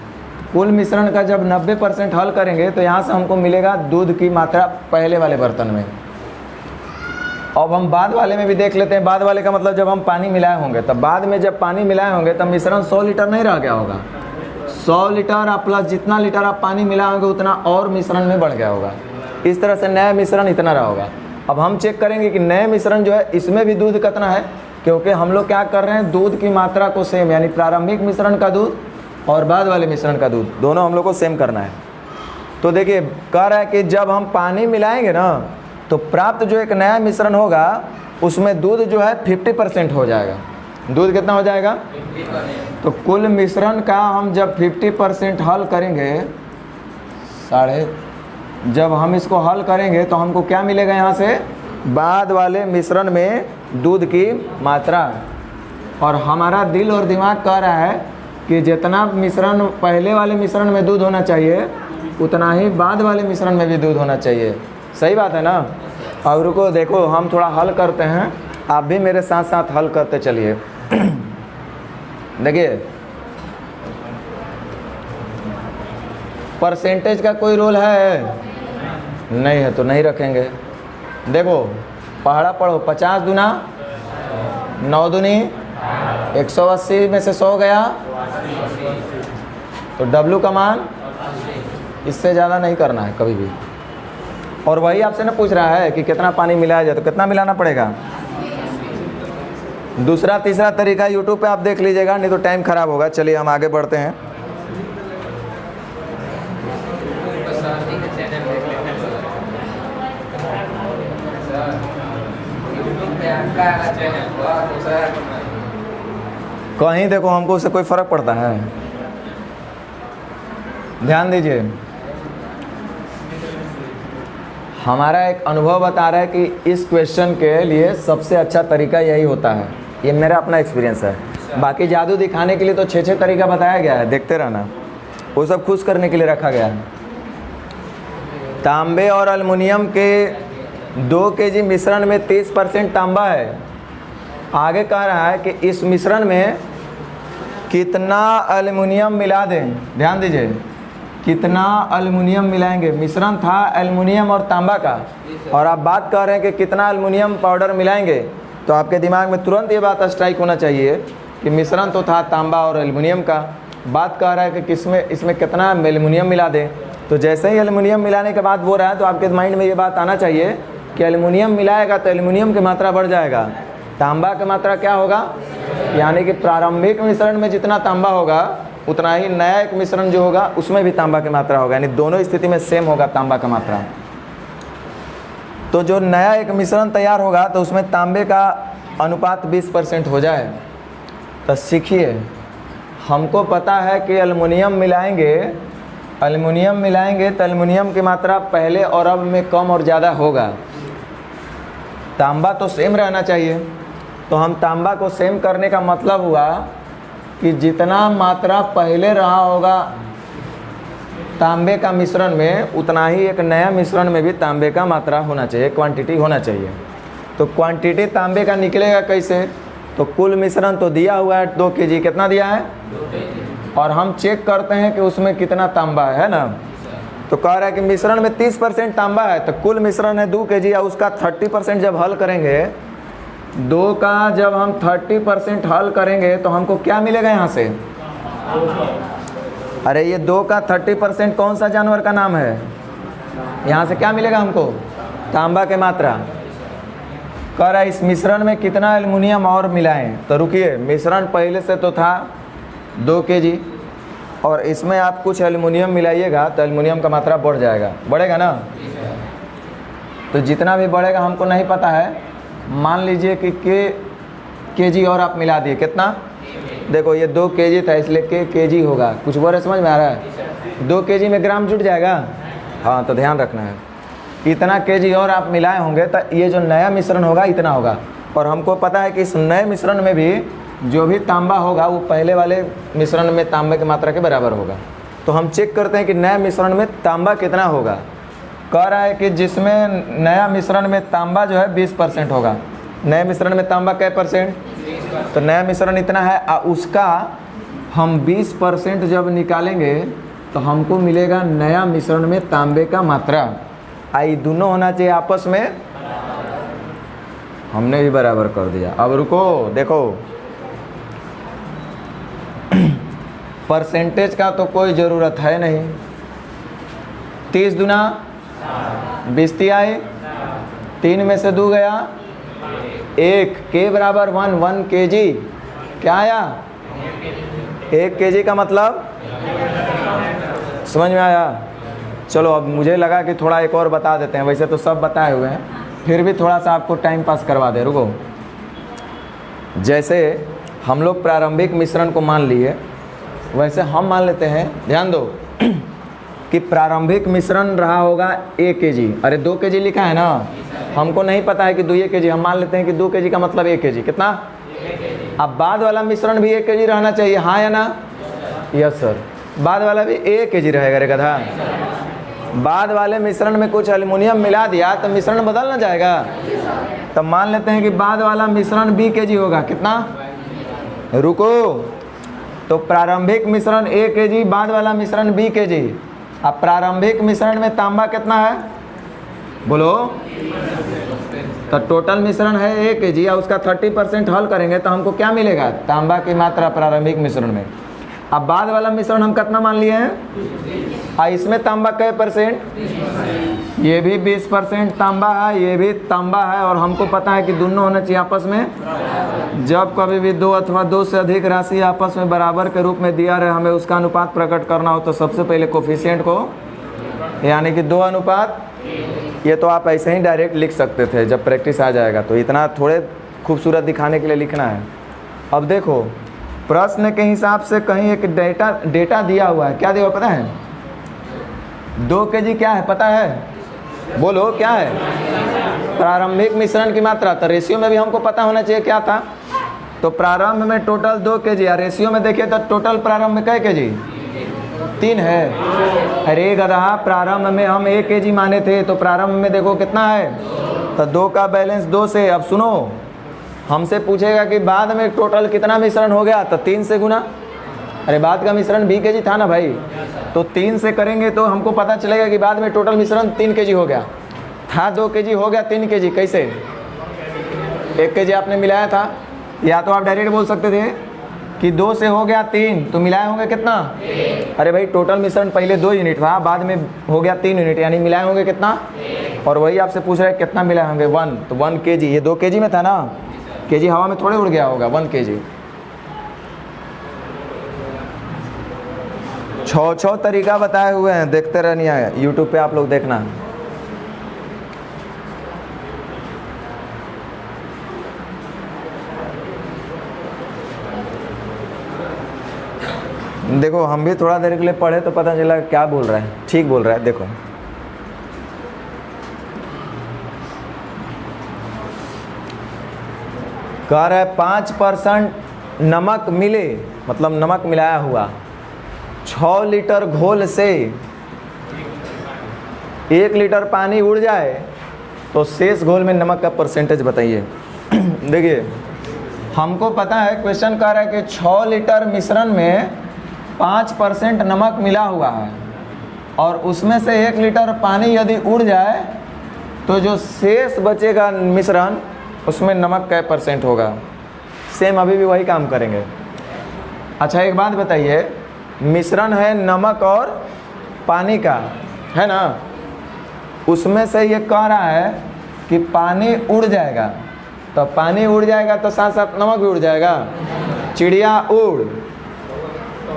कुल मिश्रण का जब 90% हल करेंगे तो यहाँ से हमको मिलेगा दूध की मात्रा पहले वाले बर्तन में। अब हम बाद वाले में भी देख लेते हैं। बाद वाले का मतलब जब हम पानी मिलाए होंगे, तब बाद में जब पानी मिलाए होंगे तब मिश्रण 100 लीटर नहीं रह गया होगा, 100 लीटर आप प्लस जितना लीटर आप पानी मिलाओगे उतना और मिश्रण में बढ़ गया होगा। इस तरह से नया मिश्रण इतना रहा होगा। अब हम चेक करेंगे कि नए मिश्रण जो है इसमें भी दूध कितना है, क्योंकि हम लोग क्या कर रहे हैं, दूध की मात्रा को सेम, यानी प्रारंभिक मिश्रण का दूध और बाद वाले मिश्रण का दूध दोनों हम लोग को सेम करना है। तो देखिए कह रहा है कि जब हम पानी मिलाएंगे ना तो प्राप्त जो एक नया मिश्रण होगा उसमें दूध जो है 50% हो जाएगा। दूध कितना हो जाएगा? तो कुल मिश्रण का हम जब 50% हल करेंगे, जब हम इसको हल करेंगे तो हमको क्या मिलेगा यहाँ से, बाद वाले मिश्रण में दूध की मात्रा। और हमारा दिल और दिमाग कह रहा है कि जितना मिश्रण पहले वाले मिश्रण में दूध होना चाहिए उतना ही बाद वाले मिश्रण में भी दूध होना चाहिए। सही बात है ना? अब रुको देखो हम थोड़ा हल करते हैं, आप भी मेरे साथ साथ हल करते चलिए। देखिए परसेंटेज का कोई रोल है? नहीं है तो नहीं रखेंगे। देखो पहाड़ा पढ़ो, 50 दूना 9 दूनी 180 में से 100 गया तो W का मान इससे ज़्यादा नहीं करना है कभी भी। और वही आपसे ना पूछ रहा है कि कितना पानी मिलाया जाए, तो कितना मिलाना पड़ेगा। दूसरा तीसरा तरीका YouTube पे आप देख लीजिएगा, नहीं तो टाइम ख़राब होगा। चलिए हम आगे बढ़ते हैं। कहीं देखो हमको उससे कोई फ़र्क पड़ता है? ध्यान दीजिए, हमारा एक अनुभव बता रहा है कि इस क्वेश्चन के लिए सबसे अच्छा तरीका यही होता है। ये मेरा अपना एक्सपीरियंस है। बाकी जादू दिखाने के लिए तो 6 तरीका बताया गया है, देखते रहना, वो सब खुश करने के लिए रखा गया है। तांबे और एल्युमिनियम के 2 केजी मिश्रण में 30% तांबा है। आगे कह रहा है कि इस मिश्रण में कितना एल्युमिनियम मिला दें। ध्यान दीजिए, कितना एल्युमिनियम मिलाएंगे। मिश्रण था एल्युमिनियम और तांबा का, और आप बात कर रहे हैं कि कितना एल्युमिनियम पाउडर मिलाएंगे, तो आपके दिमाग में तुरंत ये बात स्ट्राइक होना चाहिए कि मिश्रण तो था तांबा और एल्युमिनियम का, बात कर रहा है कि इसमें कितना एल्युमिनियम मिला दें। तो जैसे ही एल्युमिनियम मिलाने के बाद बोल रहा है तो आपके माइंड में ये बात आना चाहिए कि एल्युमिनियम मिलाएगा तो एल्युमिनियम की मात्रा बढ़ जाएगा, तांबा की मात्रा क्या होगा, यानी कि प्रारंभिक मिश्रण में जितना तांबा होगा उतना ही नया एक मिश्रण जो होगा उसमें भी तांबा की मात्रा होगा, यानी दोनों स्थिति में सेम होगा तांबा का मात्रा। तो जो नया एक मिश्रण तैयार होगा तो उसमें तांबे का अनुपात 20% हो जाए। तो सीखिए, हमको पता है कि एल्युमिनियम मिलाएंगे तो एल्युमिनियम की मात्रा पहले और अब में कम और ज़्यादा होगा। तांबा तो सेम रहना चाहिए, तो हम तांबा को सेम करने का मतलब हुआ कि जितना मात्रा पहले रहा होगा तांबे का मिश्रण में उतना ही एक नया मिश्रण में भी तांबे का मात्रा होना चाहिए, क्वांटिटी होना चाहिए। तो क्वांटिटी तांबे का निकलेगा कैसे, तो कुल मिश्रण तो दिया हुआ है 2 केजी, कितना दिया है, और हम चेक करते हैं कि उसमें कितना तांबा है ना। तो कह रहा है कि मिश्रण में 30% तांबा है, तो कुल मिश्रण है 2 केजी, या उसका 30% जब हल करेंगे, 2 का जब हम 30% हल करेंगे तो हमको क्या मिलेगा यहाँ से। अरे ये 2 का 30% कौन सा जानवर का नाम है, यहाँ से क्या मिलेगा हमको, तांबा की मात्रा। कह रहा है इस मिश्रण में कितना एल्युमिनियम और मिलाएं। तो रुकिए, मिश्रण पहले से तो था 2 केजी, और इसमें आप कुछ एल्युमिनियम मिलाइएगा तो एल्युमिनियम का मात्रा बढ़ जाएगा, बढ़ेगा ना। तो जितना भी बढ़ेगा हमको नहीं पता है, मान लीजिए कि केजी और आप मिला दिए, कितना, देखो ये 2 केजी था इसलिए केजी होगा। कुछ बोल रहे, समझ में आ रहा है, 2 केजी में ग्राम जुट जाएगा। हाँ, तो ध्यान रखना है, इतना केजी और आप मिलाए होंगे तो ये जो नया मिश्रण होगा इतना होगा। और हमको पता है कि इस नए मिश्रण में भी जो भी तांबा होगा वो पहले वाले मिश्रण में तांबे की मात्रा के बराबर होगा। तो हम चेक करते हैं कि नए मिश्रण में तांबा कितना होगा। कह रहा है कि जिसमें नया मिश्रण में तांबा जो है 20% होगा। नए मिश्रण में तांबा कै परसेंट, तो नया मिश्रण इतना है, उसका हम 20% जब निकालेंगे तो हमको मिलेगा नया मिश्रण में तांबे का मात्रा। आई दोनों होना चाहिए आपस में, हमने भी बराबर कर दिया। अब रुको, देखो परसेंटेज का तो कोई ज़रूरत है नहीं। 30 दूना 20 तिहाई, 3 में से 2 गया 1, के बराबर 1 kg क्या आया 1 kg का मतलब समझ में आया। चलो अब मुझे लगा कि थोड़ा एक और बता देते हैं, वैसे तो सब बताए हुए हैं, फिर भी थोड़ा सा आपको टाइम पास करवा दे। रुको, जैसे हम लोग प्रारंभिक मिश्रण को मान लिए, वैसे हम मान लेते हैं, ध्यान दो कि प्रारंभिक मिश्रण रहा होगा 1 kg। अरे 2 kg लिखा है ना, हमको नहीं पता है कि 2 kg, हम मान लेते हैं कि 2 kg का मतलब 1 kg कितना। अब बाद वाला मिश्रण भी 1 kg रहना चाहिए, हाँ या ना? यस सर, बाद वाला भी 1 kg रहेगा रे गधा। बाद वाले मिश्रण में कुछ एल्युमिनियम मिला दिया तो मिश्रण बदल ना जाएगा। तब मान लेते हैं कि बाद वाला मिश्रण 20 kg होगा कितना। रुको, तो प्रारंभिक मिश्रण 1 kg, बाद वाला मिश्रण 20 kg। अब प्रारंभिक मिश्रण में तांबा कितना है बोलो, तो टोटल मिश्रण है 1 kg और उसका 30% हल करेंगे तो हमको क्या मिलेगा, तांबा की मात्रा प्रारंभिक मिश्रण में। अब बाद वाला मिश्रण हम कितना मान लिए हैं, इसमें तांबा कै %, ये भी 20% तांबा है, ये भी तांबा है, और हमको पता है कि दोनों होना चाहिए आपस में। जब कभी भी 2 अथवा 2 से अधिक राशि आपस में बराबर के रूप में दिया रहे, हमें उसका अनुपात प्रकट करना हो तो सबसे पहले कोफिशिएंट को, यानी कि 2 अनुपात, ये तो आप ऐसे ही डायरेक्ट लिख सकते थे, जब प्रैक्टिस आ जाएगा तो इतना थोड़े खूबसूरत दिखाने के लिए लिखना है। अब देखो प्रश्न के हिसाब से कहीं एक डेटा दिया हुआ है, क्या दिया हुआ पता है, 2 kg क्या है पता है, बोलो क्या है, प्रारंभिक मिश्रण की मात्रा। तो रेशियो में भी हमको पता होना चाहिए क्या था, तो प्रारंभ में टोटल 2 kg, या रेशियो में देखिए तो टोटल प्रारंभ में कै kg, 3 है। अरे गधा, प्रारंभ में हम 1 kg माने थे, तो प्रारंभ में देखो कितना है, तो 2 का बैलेंस 2 से। अब सुनो, हमसे पूछेगा कि बाद में टोटल कितना मिश्रण हो गया, तो 3 से गुना। अरे बाद का मिश्रण 20 kg था ना भाई, तो 3 से करेंगे तो हमको पता चलेगा कि बाद में टोटल मिश्रण 3 kg हो गया था। 2 kg हो गया 3 kg, कैसे 1 kg आपने मिलाया था, या तो आप डायरेक्ट बोल सकते थे कि 2 से हो गया 3, तो मिलाए होंगे कितना, अरे भाई टोटल मिश्रण पहले 2 यूनिट था, बाद में हो गया 3 यूनिट, यानी मिलाए होंगे कितना। और वही आपसे पूछ रहे हैं कितना मिलाए होंगे, 1, तो 1 kg, ये 2 kg में था ना, kg हवा में थोड़े उड़ गया होगा, 1 kg। 6 तरीका बताए हुए हैं, देखते रहनी है यूट्यूब पे, आप लोग देखना। देखो हम भी थोड़ा देर के लिए पढ़े तो पता चला क्या बोल रहा है, ठीक बोल रहा है। देखो कह रहा है 5% नमक मिले, मतलब नमक मिलाया हुआ 6 लीटर घोल से 1 लीटर पानी उड़ जाए तो शेष घोल में नमक का परसेंटेज बताइए। देखिए हमको पता है, क्वेश्चन कह रहा है कि 6 लीटर मिश्रण में 5% नमक मिला हुआ है, और उसमें से 1 लीटर पानी यदि उड़ जाए तो जो शेष बचेगा मिश्रण, उसमें नमक कै % होगा। सेम अभी भी वही काम करेंगे। अच्छा एक बात बताइए, मिश्रण है नमक और पानी का, है ना, उसमें से ये कह रहा है कि पानी उड़ जाएगा, तो पानी उड़ जाएगा तो साथ साथ नमक भी उड़ जाएगा। चिड़िया उड़,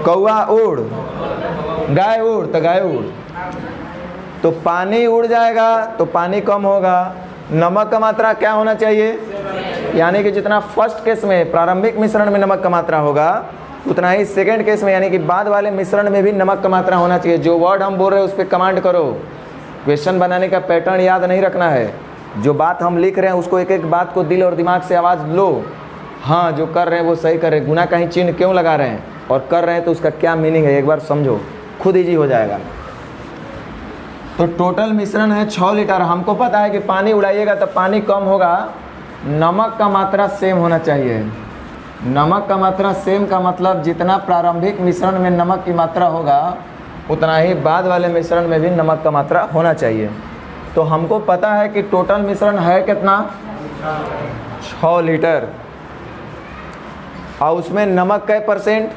कौवा उड़, गाय उड़ तो गाय उड़, तो पानी उड़ जाएगा तो पानी कम होगा। नमक का मात्रा क्या होना चाहिए, यानी कि जितना फर्स्ट केस में प्रारंभिक मिश्रण में नमक का मात्रा होगा, उतना ही सेकंड केस में, यानी कि बाद वाले मिश्रण में भी नमक का मात्रा होना चाहिए। जो वर्ड हम बोल रहे हैं उस पर कमांड करो। क्वेश्चन बनाने का पैटर्न याद नहीं रखना है, जो बात हम लिख रहे हैं उसको एक एक बात को दिल और दिमाग से आवाज़ लो। हाँ जो कर रहे हैं वो सही कर रहे हैं, गुना कहीं चिन्ह क्यों लगा रहे हैं, और कर रहे हैं तो उसका क्या मीनिंग है एक बार समझो, खुद ईजी हो जाएगा। तो टोटल मिश्रण है 6 लीटर, हमको पता है कि पानी उड़ाइएगा तो पानी कम होगा, नमक का मात्रा सेम होना चाहिए। नमक का मात्रा सेम का मतलब जितना प्रारंभिक मिश्रण में नमक की मात्रा होगा उतना ही बाद वाले मिश्रण में भी नमक का मात्रा होना चाहिए। तो हमको पता है कि टोटल मिश्रण है कितना, 6 लीटर, और उसमें नमक कै %,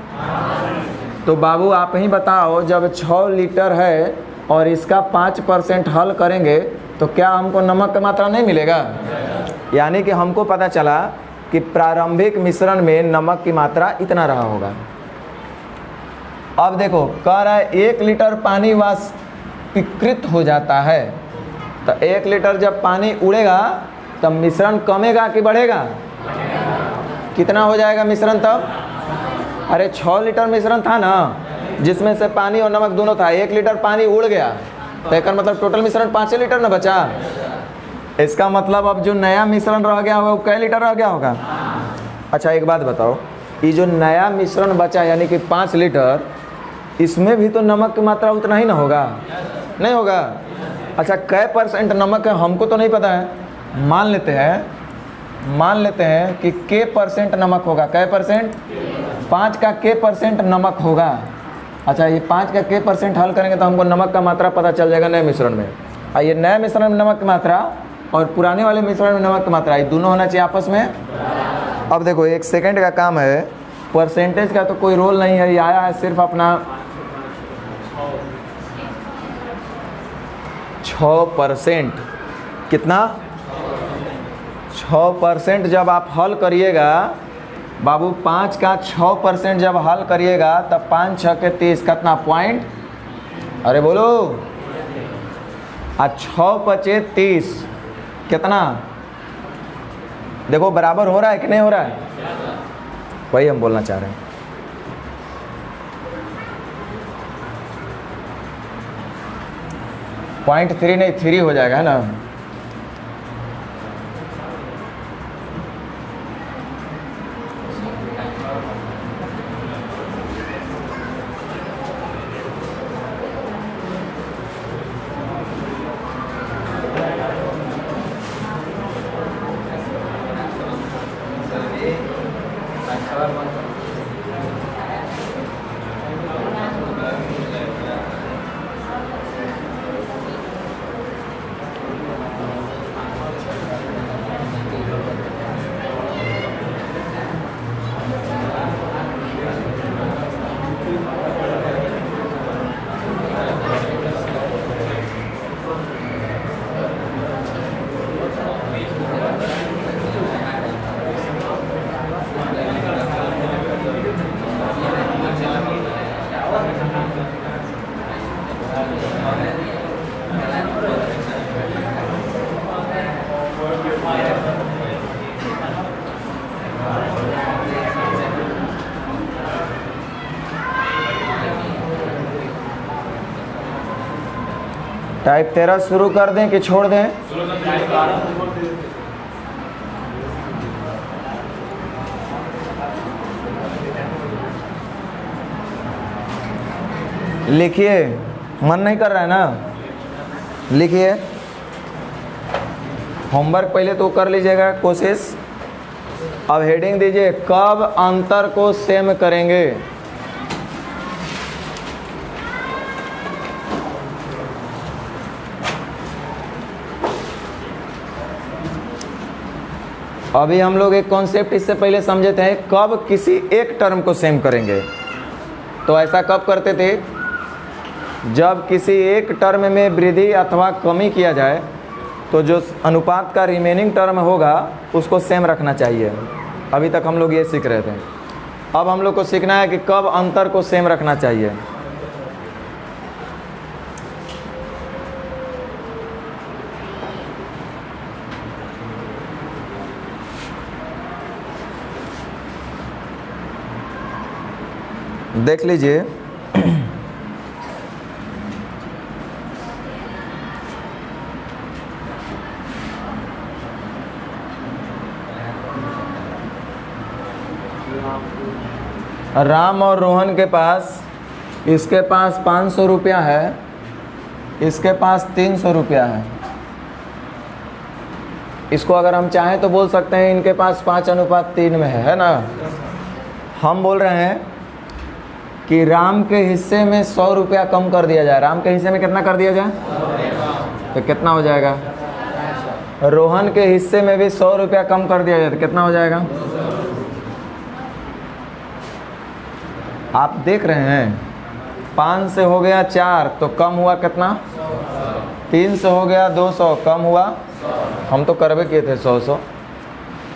तो बाबू आप ही बताओ, जब 6 लीटर है और इसका 5% हल करेंगे तो क्या हमको नमक की मात्रा नहीं मिलेगा? यानी कि हमको पता चला कि प्रारंभिक मिश्रण में नमक की मात्रा इतना रहा होगा। अब देखो कह रहा है 1 लीटर पानी वाष्पीकृत हो जाता है, तो 1 लीटर जब पानी उड़ेगा तब मिश्रण कमेगा कि बढ़ेगा? कितना हो जाएगा मिश्रण तब? अरे 6 लीटर मिश्रण था ना, जिसमें से पानी और नमक दोनों था। 1 लीटर पानी उड़ गया तो एक मतलब टोटल मिश्रण 5 लीटर ना बचा। इसका मतलब अब जो नया मिश्रण रह गया होगा वो कै लीटर रह गया होगा? अच्छा एक बात बताओ, ये जो नया मिश्रण बचा यानी कि 5 लीटर, इसमें भी तो नमक की मात्रा उतना ही ना होगा? नहीं होगा। अच्छा कै % नमक है हमको तो नहीं पता है, मान लेते हैं कि के % नमक होगा। कै %? 5 का के % नमक होगा। अच्छा ये 5 का के % हल करेंगे तो हमको नमक का मात्रा पता चल जाएगा नए मिश्रण में। और ये नए मिश्रण में नमक की मात्रा और पुराने वाले मिश्रण में नमक की मात्रा, ये दोनों होना चाहिए आपस में। अब देखो 1 सेकंड का काम है, परसेंटेज का तो कोई रोल नहीं है, ये आया है सिर्फ अपना 6%। कितना? 6% जब आप हल करिएगा बाबू, 5 का 6% जब हल करिएगा तब 5 6 के 30 कितना पॉइंट? अरे बोलो। 6 5 30 कितना? देखो बराबर हो रहा है कि नहीं हो रहा है? वही हम बोलना चाह रहे हैं। पॉइंट 3 नहीं 3 हो जाएगा है ना। टाइप 13 शुरू कर दें कि छोड़ दें? लिखिए, मन नहीं कर रहा है ना? लिखिए, होमवर्क पहले तो कर लीजिएगा कोशिश। अब हेडिंग दीजिए, कब अंतर को सेम करेंगे? अभी हम लोग एक कॉन्सेप्ट इससे पहले समझे थे, कब किसी एक टर्म को सेम करेंगे। तो ऐसा कब करते थे? जब किसी एक टर्म में वृद्धि अथवा कमी किया जाए तो जो अनुपात का रिमेनिंग टर्म होगा उसको सेम रखना चाहिए। अभी तक हम लोग ये सीख रहे थे। अब हम लोग को सीखना है कि कब अंतर को सेम रखना चाहिए। देख लीजिए, राम और रोहन के पास, इसके पास 500 रुपया है, इसके पास 300 रुपया है। इसको अगर हम चाहें तो बोल सकते हैं इनके पास 5:3 में है ना। हम बोल रहे हैं कि राम के हिस्से में 100 रुपया कम कर दिया जाए। राम के हिस्से में कितना कर दिया जाए? तो कितना हो जाएगा? रोहन के हिस्से में भी 100 रुपया कम कर दिया जाए तो कितना हो जाएगा? आप देख रहे हैं 5 से हो गया 4 तो कम हुआ कितना, 3 से हो गया 200 कम हुआ, हम तो करवे किए थे 100।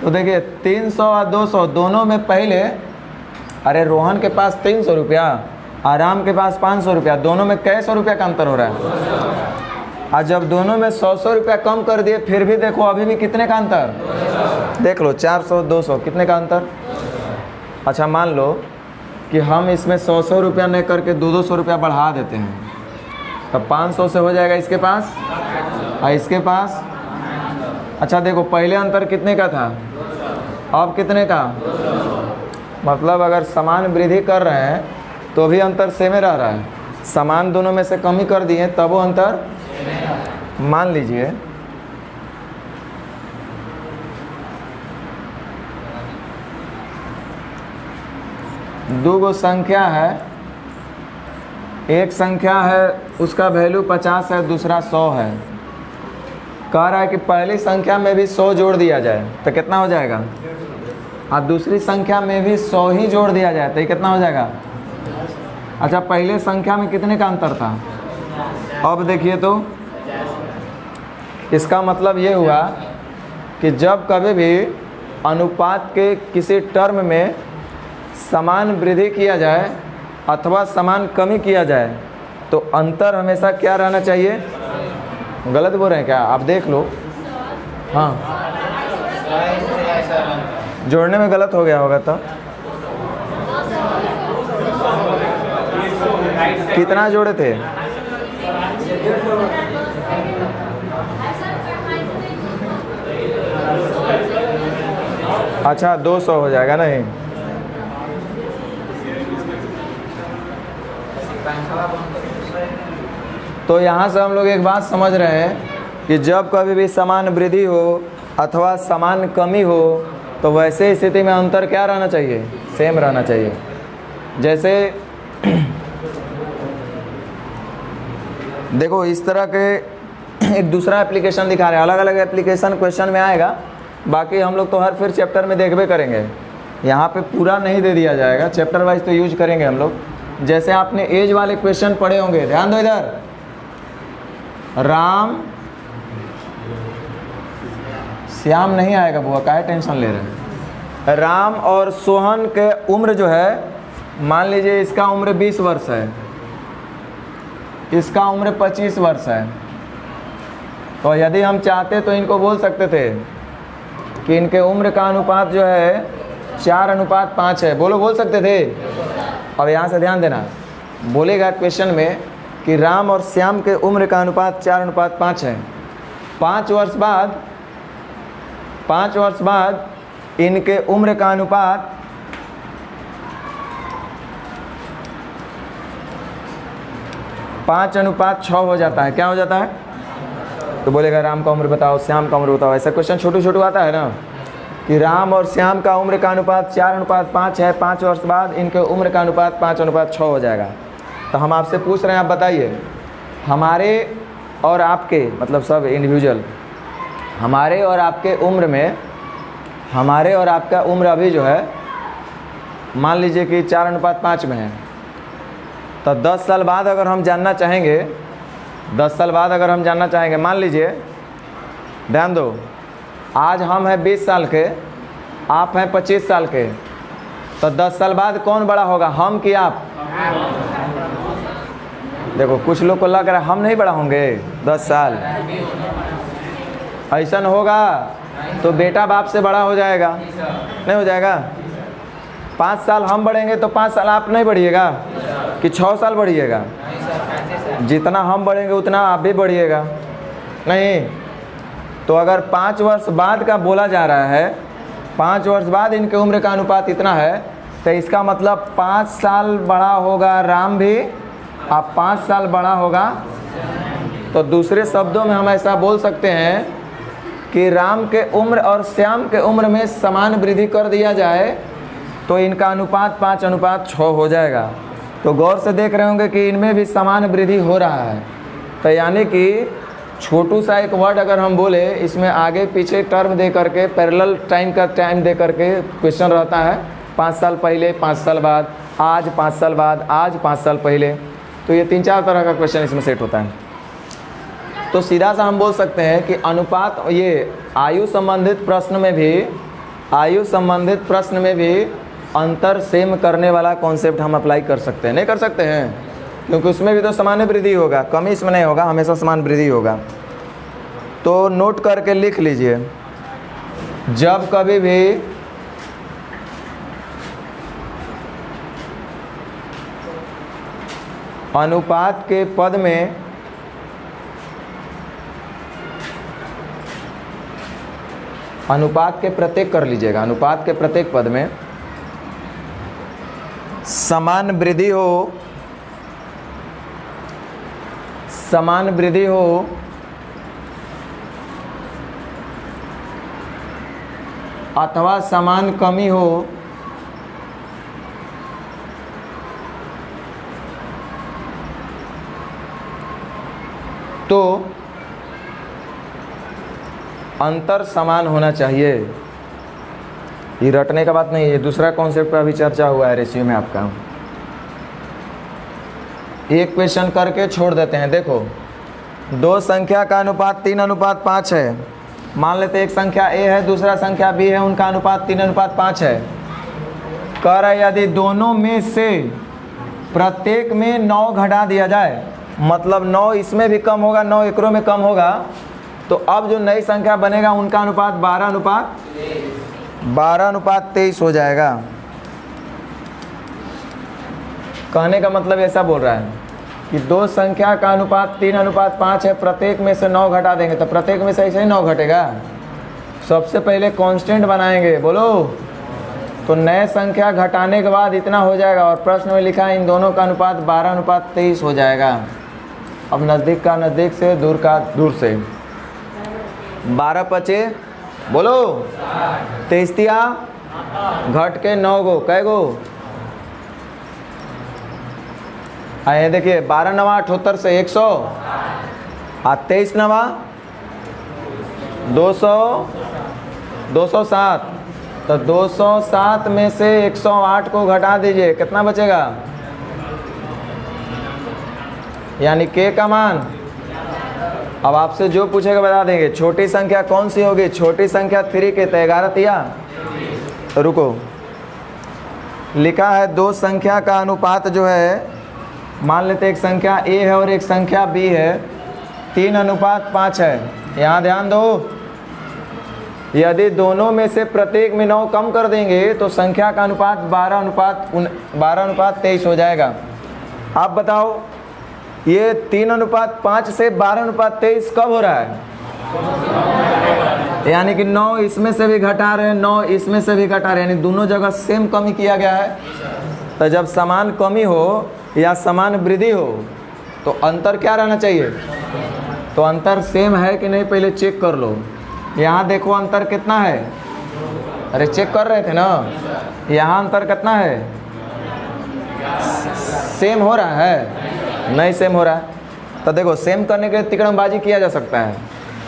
तो देखिए 300 और 200 दोनों में पहले, अरे रोहन के पास 300 रुपया, आराम के पास 500 रुपया, दोनों में कई सौ रुपया का अंतर हो रहा है। और जब दोनों में 100 रुपया कम कर दिए फिर भी देखो अभी भी कितने का अंतर, देख लो 400 200 कितने का अंतर। अच्छा मान लो कि हम इसमें 100 रुपया नहीं करके 200 रुपया बढ़ा देते हैं, तब 500 से हो जाएगा इसके पास और इसके पास। अच्छा देखो पहले अंतर कितने का था, अब कितने का, मतलब अगर समान वृद्धि कर रहे हैं तो भी अंतर सेम रह रहा है, समान दोनों में से कम ही कर दिए तब वो अंतर। मान लीजिए दो गो संख्या है, एक संख्या है उसका वैल्यू 50 है, दूसरा 100 है। कह रहा है कि पहली संख्या में भी 100 जोड़ दिया जाए तो कितना हो जाएगा, और दूसरी संख्या में भी 100 ही जोड़ दिया जाए तो ये कितना हो जाएगा। अच्छा पहले संख्या में कितने का अंतर था, अब देखिए तो इसका मतलब ये हुआ कि जब कभी भी अनुपात के किसी टर्म में समान वृद्धि किया जाए अथवा समान कमी किया जाए तो अंतर हमेशा क्या रहना चाहिए। गलत बोल रहे हैं क्या, आप देख लो। हाँ जोड़ने में गलत हो गया होगा तो कितना जोड़े थे, अच्छा 200 हो जाएगा नहीं। तो यहाँ से हम लोग एक बात समझ रहे हैं कि जब कभी भी समान वृद्धि हो अथवा समान कमी हो तो वैसे स्थिति में अंतर क्या रहना चाहिए, सेम रहना चाहिए। जैसे देखो इस तरह के एक दूसरा एप्लीकेशन दिखा रहे हैं, अलग अलग एप्लीकेशन क्वेश्चन में आएगा, बाकी हम लोग तो हर फिर चैप्टर में देखबे करेंगे, यहाँ पे पूरा नहीं दे दिया जाएगा, चैप्टर वाइज तो यूज करेंगे हम लोग। जैसे आपने एज वाले क्वेश्चन पढ़े होंगे, ध्यान दो इधर, राम श्याम नहीं आएगा बुआ, काहे टेंशन ले रहे हैं। राम और सोहन के उम्र जो है, मान लीजिए इसका उम्र 20 वर्ष है, इसका उम्र 25 वर्ष है, तो यदि हम चाहते तो इनको बोल सकते थे कि इनके उम्र का अनुपात जो है 4:5 है, बोल सकते थे। अब यहाँ से ध्यान देना, बोलेगा क्वेश्चन में कि राम और श्याम के उम्र का अनुपात 4:5 है। 5 वर्ष बाद इनके उम्र का अनुपात 5:6 हो जाता है। क्या हो जाता है, तो बोलेगा राम का उम्र बताओ, श्याम का उम्र बताओ। ऐसा क्वेश्चन छोटू आता है ना कि राम और श्याम का उम्र का अनुपात 4:5 है, 5 वर्ष बाद इनके उम्र का अनुपात 5:6 हो जाएगा। तो हम आपसे पूछ रहे हैं, आप बताइए हमारे और आपके, मतलब सब इंडिविजुअल, हमारे और आपके उम्र में, हमारे और आपका उम्र अभी जो है मान लीजिए कि 4:5 में है, तो 10 साल बाद अगर हम जानना चाहेंगे, 10 साल बाद अगर हम जानना चाहेंगे, मान लीजिए, ध्यान दो, आज हम हैं 20 साल के, आप हैं 25 साल के, तो 10 साल बाद कौन बड़ा होगा, हम कि आप। देखो कुछ लोग को लग रहा है हम नहीं बड़ा होंगे 10 साल, ऐसा होगा तो बेटा बाप से बड़ा हो जाएगा, नहीं हो जाएगा। 5 साल हम बढ़ेंगे तो 5 साल आप नहीं बढ़िएगा कि 6 साल बढ़िएगा, जितना हम बढ़ेंगे उतना आप भी बढ़िएगा, नहीं। तो अगर 5 वर्ष बाद का बोला जा रहा है, 5 वर्ष बाद इनके उम्र का अनुपात इतना है, तो इसका मतलब 5 साल बड़ा होगा राम भी, आप 5 साल बड़ा होगा। तो दूसरे शब्दों में हम ऐसा बोल सकते हैं कि राम के उम्र और श्याम के उम्र में समान वृद्धि कर दिया जाए तो इनका अनुपात 5:6 हो जाएगा। तो गौर से देख रहे होंगे कि इनमें भी समान वृद्धि हो रहा है। तो यानी कि छोटू सा एक वर्ड अगर हम बोले, इसमें आगे पीछे टर्म दे करके, पैरेलल टाइम का टाइम दे करके क्वेश्चन रहता है, 5 साल पहले 5 साल बाद, आज 5 साल बाद, आज 5 साल पहले। तो ये 3-4 तरह का क्वेश्चन इसमें सेट होता है। तो सीधा सा हम बोल सकते हैं कि अनुपात, ये आयु संबंधित प्रश्न में भी अंतर सेम करने वाला कॉन्सेप्ट हम अप्लाई कर सकते हैं। नहीं कर सकते हैं? क्योंकि उसमें भी तो सामान्य वृद्धि होगा, कमी इसमें नहीं होगा, हमेशा समान वृद्धि होगा। तो नोट करके लिख लीजिए, जब कभी भी अनुपात के पद में अनुपात के प्रत्येक कर लीजिएगा, अनुपात के प्रत्येक पद में समान वृद्धि हो अथवा समान कमी हो, तो अंतर समान होना चाहिए। ये रटने का बात नहीं है, ये दूसरा कॉन्सेप्ट पर अभी चर्चा हुआ है रेशियो में आपका। एक क्वेश्चन करके छोड़ देते हैं। देखो, दो संख्या का अनुपात 3:5 है। मान लेते एक संख्या A है, दूसरा संख्या B है, उनका अनुपात 3:5 है। कह रहा है यदि दोनों में से प्रत्येक में 9 घटा दिया जाए, मतलब 9 इसमें भी कम होगा, 9 एकरों में कम होगा, तो अब जो नई संख्या बनेगा उनका अनुपात 12:23 हो जाएगा। कहने का मतलब ऐसा बोल रहा है कि दो संख्या का अनुपात 3:5 है, प्रत्येक में से 9 घटा देंगे तो प्रत्येक में से ऐसे ही 9 घटेगा। सबसे पहले कांस्टेंट बनाएंगे, बोलो, तो नए संख्या घटाने के बाद इतना हो जाएगा, और प्रश्न में लिखा है इन दोनों का अनुपात 12:23 हो जाएगा। अब नज़दीक का नज़दीक से, दूर का दूर से। 12 पचे, बोलो, 23 घट के 9 गो, कै गो आए? देखिए 12 नवा 78 से 100, और 23 नवा 207, तो 207 में से 108 को घटा दीजिए, कितना बचेगा? यानी के का मान। अब आपसे जो पूछेगा बता देंगे। छोटी संख्या कौन सी होगी? छोटी संख्या 3 के, तो 11 तिया। रुको, लिखा है दो संख्या का अनुपात जो है, मान लेते एक संख्या A है और एक संख्या B है, 3:5 है। यहाँ ध्यान दो, यदि दोनों में से प्रत्येक में 9 कम कर देंगे तो संख्या का अनुपात 12:23 हो जाएगा। आप बताओ, ये 3:5 से 12:23 कब हो रहा है? यानी कि 9 इसमें से भी घटा रहे हैं, 9 इसमें से भी घटा रहे हैं, यानी दोनों जगह सेम कमी किया गया है। तो जब समान कमी हो या समान वृद्धि हो तो अंतर क्या रहना चाहिए? तो अंतर सेम है कि नहीं पहले चेक कर लो। यहाँ देखो अंतर कितना है, अरे चेक कर रहे थे ना, यहाँ अंतर कितना है? सेम हो रहा है? नहीं सेम हो रहा है। तो देखो, सेम करने के लिए तिकड़मबाजी किया जा सकता है,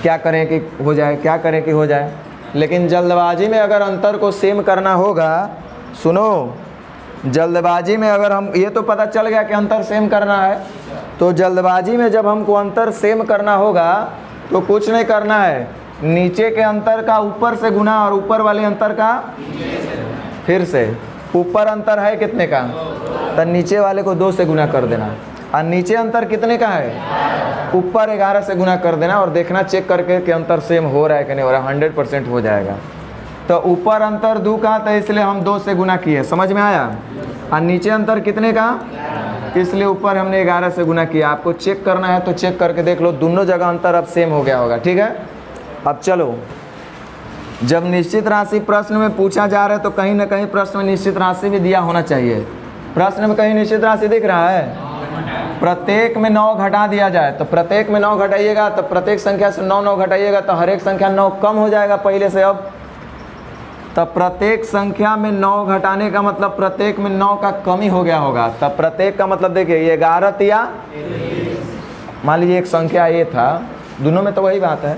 क्या करें कि हो जाए, क्या करें कि हो जाए। लेकिन जल्दबाजी में अगर अंतर को सेम करना होगा, सुनो, जल्दबाजी में अगर हम, ये तो पता चल गया कि अंतर सेम करना है, तो जल्दबाजी में जब हमको अंतर सेम करना होगा तो कुछ नहीं करना है, नीचे के अंतर का ऊपर से गुना और ऊपर वाले अंतर का फिर से। ऊपर अंतर है कितने का, तो नीचे वाले को 2 से गुना कर देना, और नीचे अंतर कितने का है, ऊपर 11 से गुना कर देना, और देखना चेक करके कि अंतर सेम हो रहा है कि नहीं हो रहा है। 100% हो जाएगा। तो ऊपर अंतर 2 का, तो इसलिए हम 2 से गुना किए, समझ में आया। और नीचे अंतर कितने का, इसलिए ऊपर हमने 11 से गुना किया। आपको चेक करना है तो चेक करके देख लो, दोनों जगह अंतर अब सेम हो गया होगा। ठीक है, अब चलो, जब निश्चित राशि प्रश्न में पूछा जा रहा है तो कहीं ना कहीं प्रश्न में निश्चित राशि भी दिया होना चाहिए। प्रश्न में कहीं निश्चित राशि दिख रहा है? प्रत्येक में 9 घटा दिया जाए, तो प्रत्येक में 9 घटाइएगा तो प्रत्येक संख्या से 9 घटाइएगा तो हर एक संख्या 9 कम हो जाएगा पहले से। अब तब प्रत्येक संख्या में 9 घटाने का मतलब प्रत्येक में 9 का कमी हो गया होगा। तब प्रत्येक का मतलब देखिए, ये 11 तिया, मान लीजिए एक संख्या A था, दोनों में तो वही बात है,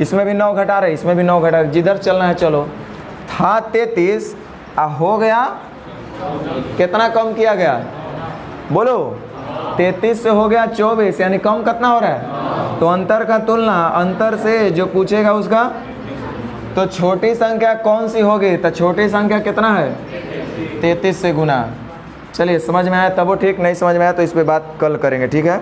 इसमें भी 9 घटा रहे, इसमें भी 9 घटा रहे, जिधर चलना है चलो। था 33 हो गया कितना कम किया गया बोलो, 33 से हो गया 24, यानी कम कितना हो रहा है। तो अंतर का तुलना अंतर से जो पूछेगा उसका, तो छोटी संख्या कौन सी होगी, तो छोटी संख्या कितना है 33 से गुना। चलिए समझ में आया तब वो ठीक, नहीं समझ में आया तो इस पे बात कल करेंगे, ठीक है।